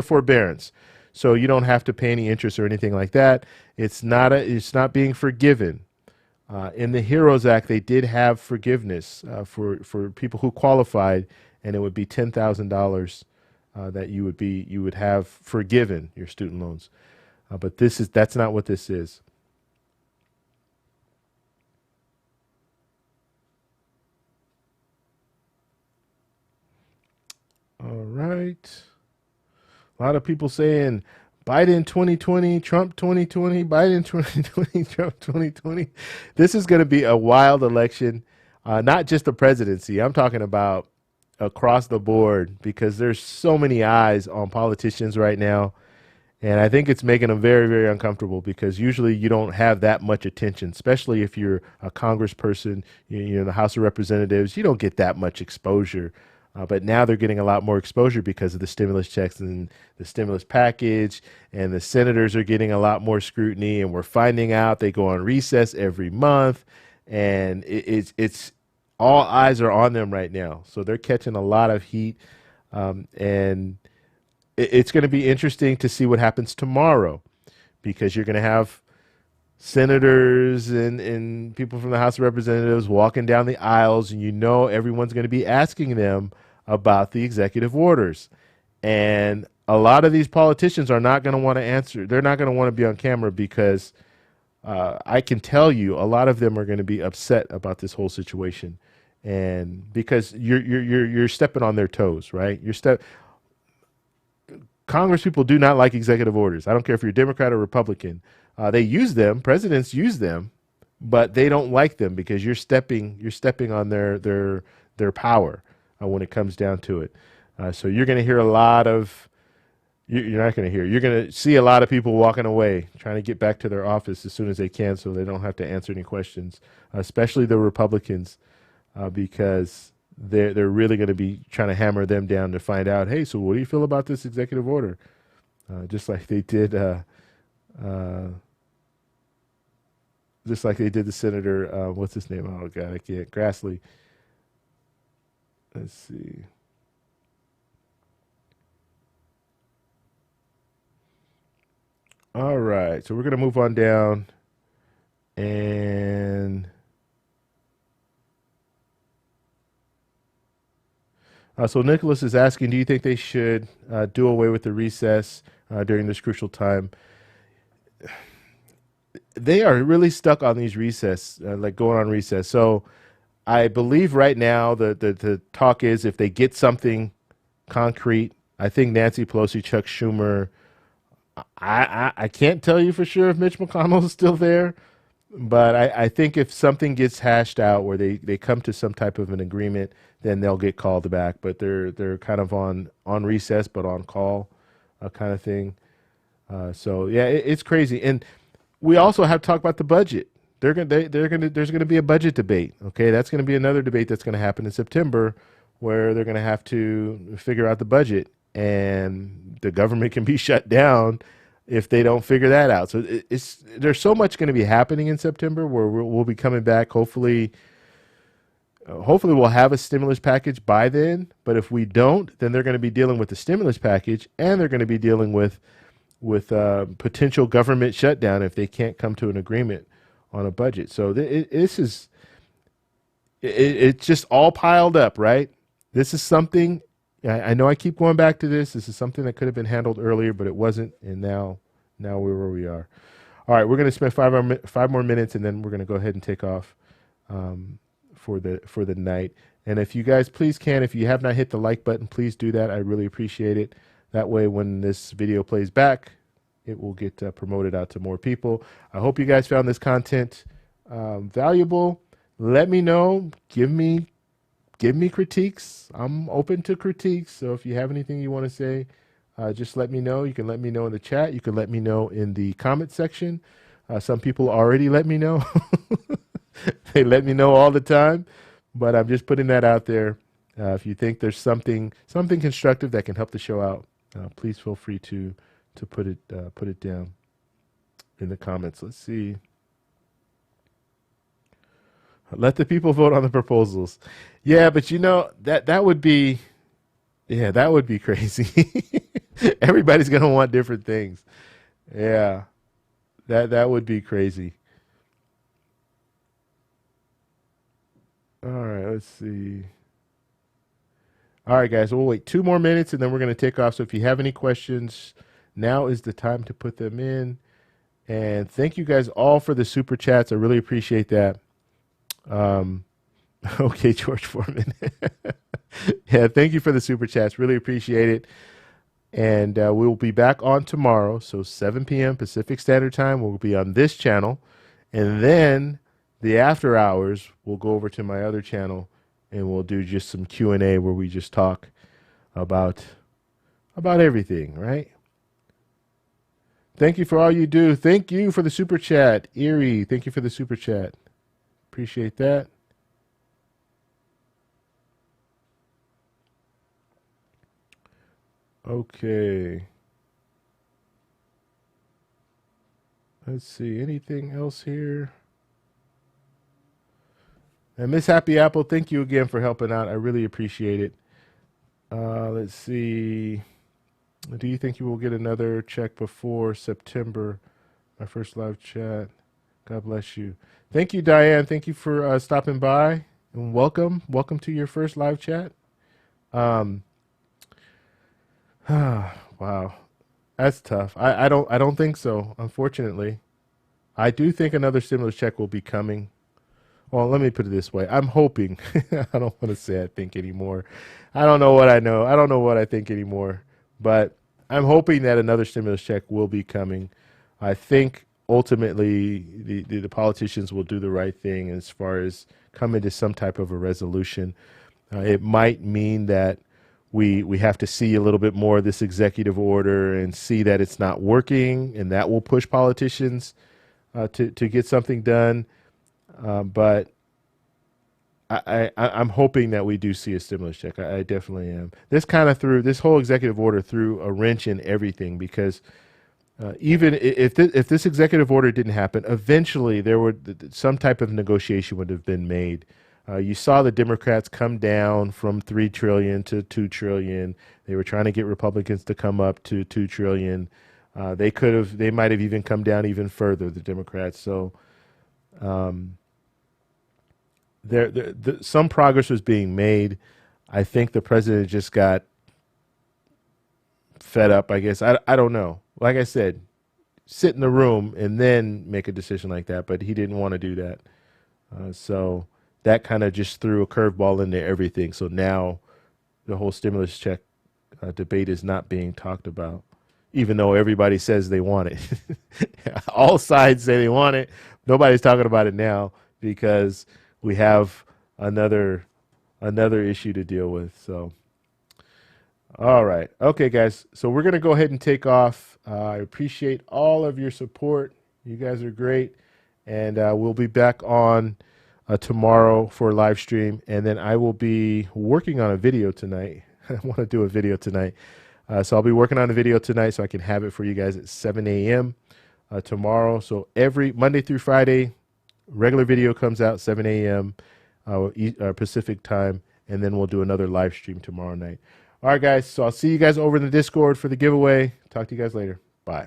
forbearance, so you don't have to pay any interest or anything like that. It's not being forgiven. In the HEROES Act, they did have forgiveness for people who qualified, and it would be $10,000 that you would have forgiven your student loans. But that's not what this is. All right. A lot of people saying Biden 2020, Trump 2020, Biden 2020, Trump 2020. This is going to be a wild election, not just the presidency. I'm talking about across the board, because there's so many eyes on politicians right now. And I think it's making them very, very uncomfortable, because usually you don't have that much attention, especially if you're a congressperson, you're in the House of Representatives. You don't get that much exposure. But now they're getting a lot more exposure because of the stimulus checks and the stimulus package, and the senators are getting a lot more scrutiny, and we're finding out they go on recess every month, and it's all eyes are on them right now. So they're catching a lot of heat, and it's going to be interesting to see what happens tomorrow, because you're going to have senators and people from the House of Representatives walking down the aisles, and everyone's going to be asking them about the executive orders. And a lot of these politicians are not going to want to answer. They're not going to want to be on camera, because I can tell you a lot of them are going to be upset about this whole situation, and because you're stepping on their toes, right? Congress people do not like executive orders. I don't care if you're Democrat or Republican. They use them. Presidents use them, but they don't like them because you're stepping on their power when it comes down to it. So you're going to hear a lot of. You're not going to hear. You're going to see a lot of people walking away, trying to get back to their office as soon as they can, so they don't have to answer any questions. Especially the Republicans, because they're really going to be trying to hammer them down to find out. Hey, so what do you feel about this executive order? Just like they did. Just like they did the senator. What's his name? Oh God, I can't. Grassley. Let's see. All right, so we're going to move on down, and so Nicholas is asking, do you think they should do away with the recess during this crucial time? They are really stuck on these recess, like going on recess. So I believe right now the talk is if they get something concrete, I think Nancy Pelosi, Chuck Schumer, I can't tell you for sure if Mitch McConnell is still there, but I think if something gets hashed out where they come to some type of an agreement, then they'll get called back. But they're kind of on recess, but on call, kind of thing. So yeah, it's crazy. And we also have to talk about the budget. There's gonna be a budget debate. Okay, that's gonna be another debate that's gonna happen in September, where they're gonna have to figure out the budget, and the government can be shut down if they don't figure that out. So there's so much going to be happening in September where we'll be coming back. Hopefully we'll have a stimulus package by then. But if we don't, then they're going to be dealing with the stimulus package, and they're going to be dealing with potential government shutdown if they can't come to an agreement on a budget. So it's just all piled up, right? This is something. I know I keep going back to this. This is something that could have been handled earlier, but it wasn't, and now we're where we are. All right, we're going to spend 5 more minutes, and then we're going to go ahead and take off for the night. And if you guys please if you have not hit the like button, please do that. I really appreciate it. That way, when this video plays back, it will get promoted out to more people. I hope you guys found this content valuable. Let me know. Give me critiques. I'm open to critiques. So if you have anything you want to say, just let me know. You can let me know in the chat. You can let me know in the comment section. Some people already let me know. They let me know all the time, but I'm just putting that out there. If you think there's something constructive that can help the show out, please feel free to put it down in the comments. Let's see. Let the people vote on the proposals. Yeah, but that would be crazy. Everybody's going to want different things. Yeah. That would be crazy. All right, let's see. All right, guys, we'll wait 2 more minutes and then we're going to take off. So if you have any questions, now is the time to put them in. And thank you guys all for the super chats. I really appreciate that. Okay, George Foreman. Yeah, thank you for the super chats. Really appreciate it. And we'll be back on tomorrow. So 7 p.m. Pacific Standard Time. We'll be on this channel. And then the after hours, we'll go over to my other channel and we'll do just some Q&A where we just talk about everything, right? Thank you for all you do. Thank you for the super chat. Erie, thank you for the super chat. Appreciate that. Okay. Let's see. Anything else here? And Miss Happy Apple, thank you again for helping out. I really appreciate it. Let's see. Do you think you will get another check before September? My first live chat. God bless you. Thank you, Diane. Thank you for stopping by, and welcome. Welcome to your first live chat. Wow, that's tough. I don't think so. Unfortunately, I do think another stimulus check will be coming. Well, let me put it this way. I'm hoping. I don't want to say I think anymore. I don't know what I know. I don't know what I think anymore. But I'm hoping that another stimulus check will be coming. I think ultimately the politicians will do the right thing as far as coming to some type of a resolution. It might mean that we have to see a little bit more of this executive order and see that it's not working, and that will push politicians to get something done. But I'm hoping that we do see a stimulus check. I definitely am. This whole executive order threw a wrench in everything, because even if this executive order didn't happen, eventually some type of negotiation would have been made. You saw the Democrats come down from $3 trillion to $2 trillion. They were trying to get Republicans to come up to $2 trillion. They might have even come down even further, the Democrats. So some progress was being made. I think the president just got fed up, I guess. I don't know. Like I said, sit in the room and then make a decision like that, but he didn't want to do that. So that kind of just threw a curveball into everything. So now the whole stimulus check debate is not being talked about, even though everybody says they want it. All sides say they want it. Nobody's talking about it now because we have another issue to deal with. So, all right. Okay, guys. So we're going to go ahead and take off. I appreciate all of your support. You guys are great. And we'll be back on tomorrow for a live stream. And then I will be working on a video tonight. I want to do a video tonight. So I'll be working on a video tonight so I can have it for you guys at 7 a.m. Tomorrow. So every Monday through Friday, regular video comes out 7 a.m. Pacific time. And then we'll do another live stream tomorrow night. All right, guys. So I'll see you guys over in the Discord for the giveaway. Talk to you guys later. Bye.